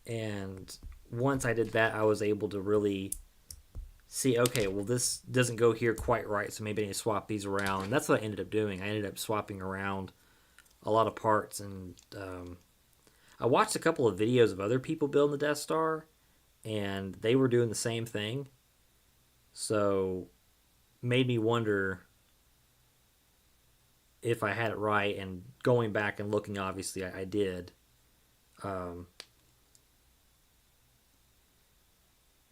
[SPEAKER 1] And once I did that, I was able to really see, okay, well, this doesn't go here quite right, so maybe I need to swap these around. And that's what I ended up doing. I ended up swapping around a lot of parts, and I watched a couple of videos of other people building the Death Star, and they were doing the same thing. So, made me wonder if I had it right, and going back and looking, obviously, I did.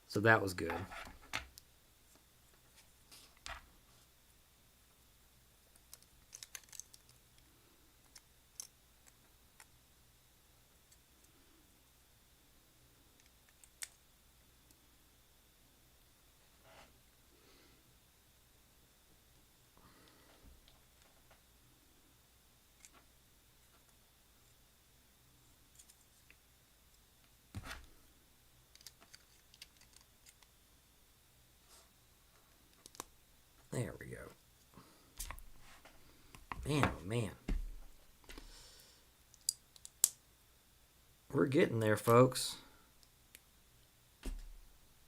[SPEAKER 1] So that was good. There we go. Man, oh man. We're getting there, folks.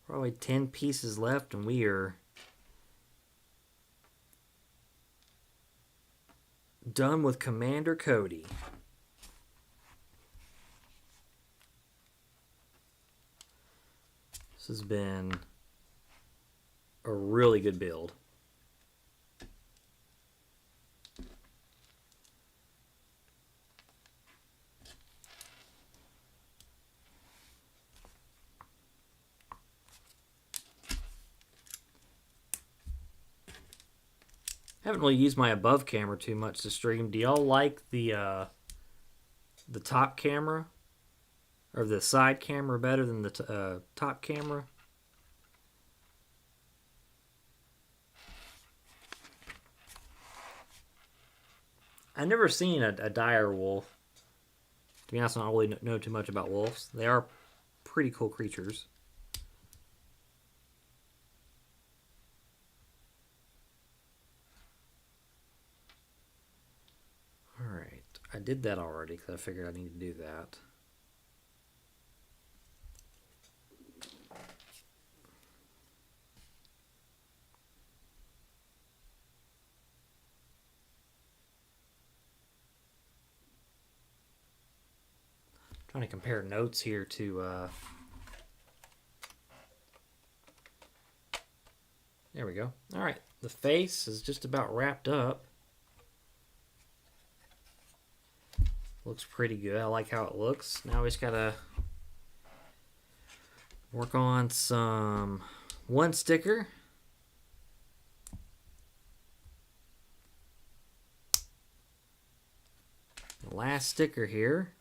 [SPEAKER 1] Probably 10 pieces left, and we are done with Commander Cody. This has been a really good build. I haven't really used my above camera too much to stream. Do y'all like the top camera or the side camera better than the top camera? I've never seen a dire wolf. To be honest, I don't really know too much about wolves. They are pretty cool creatures. Alright, I did that already because I figured I needed to do that. Trying to compare notes here to there we go. Alright, the face is just about wrapped up. Looks pretty good. I like how it looks. Now we just gotta work on one sticker. The last sticker here.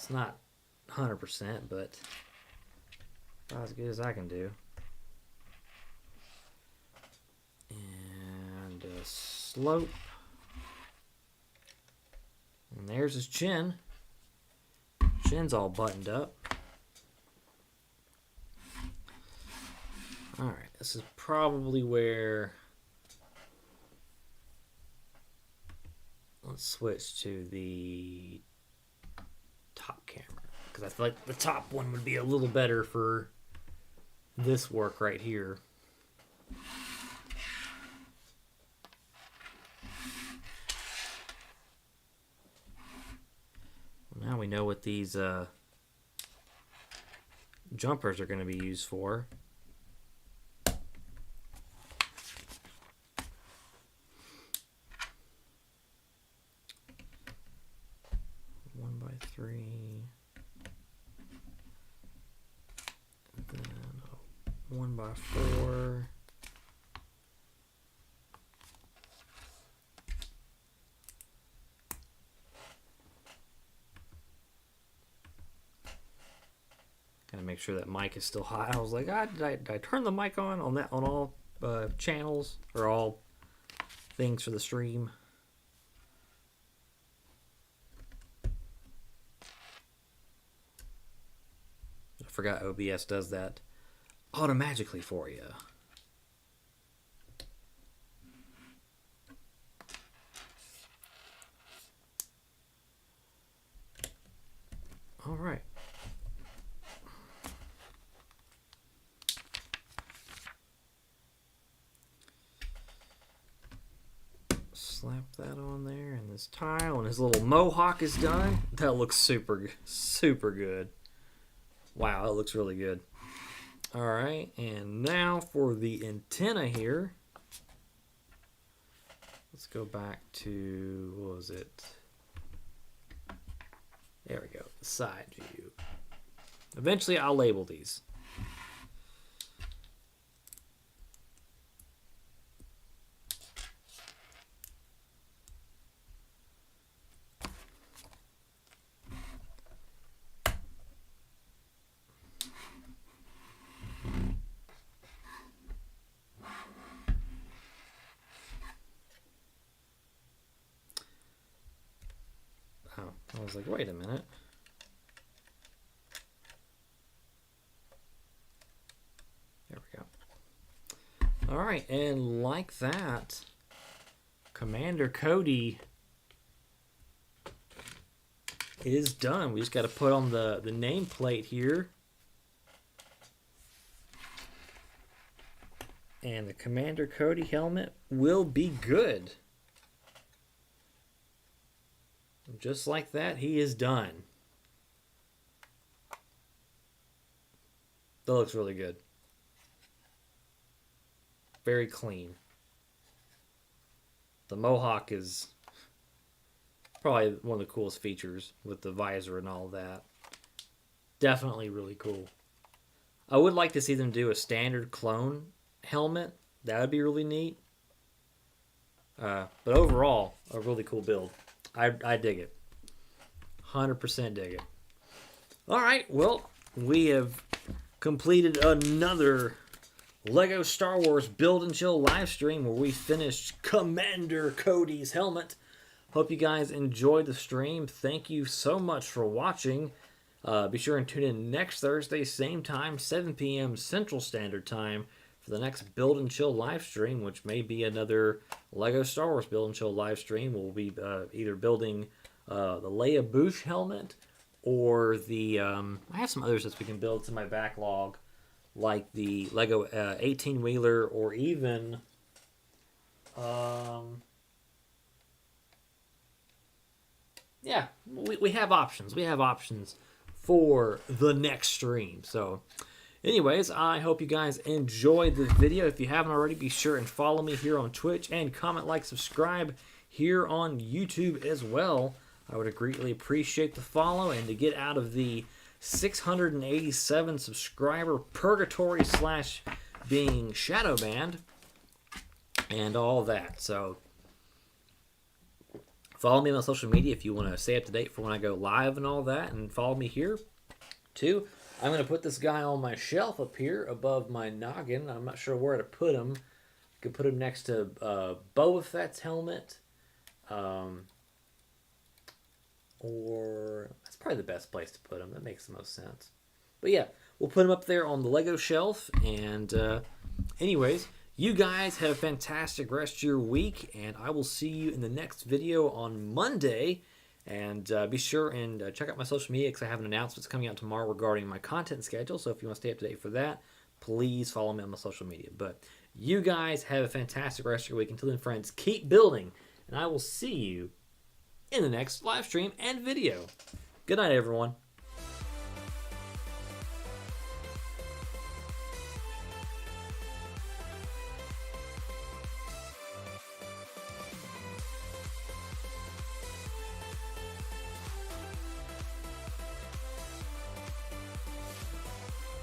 [SPEAKER 1] It's not 100%, but about as good as I can do. And a slope. And there's his chin. Chin's all buttoned up. Alright, this is probably where... Let's switch to the top camera, because I feel like the top one would be a little better for this work right here. Now we know what these jumpers are going to be used for. 1x3, and then 1x4. Gotta make sure that mic is still high. I was like, did I turn the mic on all channels or all things for the stream? I forgot OBS does that automatically for you. All right. Slap that on there, and this tile, and his little mohawk is done. That looks super good. Wow, it looks really good. All right, and now for the antenna here. Let's go back to, what was it? There we go, the side view. Eventually I'll label these. I was like, wait a minute. There we go. All right, and like that, Commander Cody is done. We just got to put on the nameplate here. And the Commander Cody helmet will be good. Just like that, he is done. That looks really good. Very clean. The mohawk is probably one of the coolest features with the visor and all that. Definitely really cool. I would like to see them do a standard clone helmet. That would be really neat. But overall, a really cool build. I dig it. 100% dig it. All right, well, we have completed another Lego Star Wars Build and Chill live stream where we finished Commander Cody's helmet. Hope you guys enjoyed the stream. Thank you so much for watching. Be sure and tune in next Thursday, same time, 7 p.m. Central Standard Time, for the next Build and Chill live stream, which may be another Lego Star Wars Build and Chill live stream. We'll be either building the Leia Bouche helmet or the... I have some others that we can build to my backlog, like the Lego 18-wheeler or even... yeah, we have options. We have options for the next stream. So... anyways, I hope you guys enjoyed the video. If you haven't already, be sure and follow me here on Twitch and comment, like, subscribe here on YouTube as well. I would greatly appreciate the follow, and to get out of the 687 subscriber purgatory / being shadow banned and all that. So Follow me on social media if you want to stay up to date for when I go live and all that, and follow me here too. I'm going to put this guy on my shelf up here above my noggin. I'm not sure where to put him. I could put him next to Boba Fett's helmet. Or that's probably the best place to put him. That makes the most sense. But yeah, we'll put him up there on the Lego shelf. And anyways, you guys have a fantastic rest of your week, and I will see you in the next video on Monday. And be sure and check out my social media because I have an announcement coming out tomorrow regarding my content schedule. So if you want to stay up to date for that, please follow me on my social media. But you guys have a fantastic rest of your week. Until then, friends, keep building, and I will see you in the next live stream and video. Good night, everyone.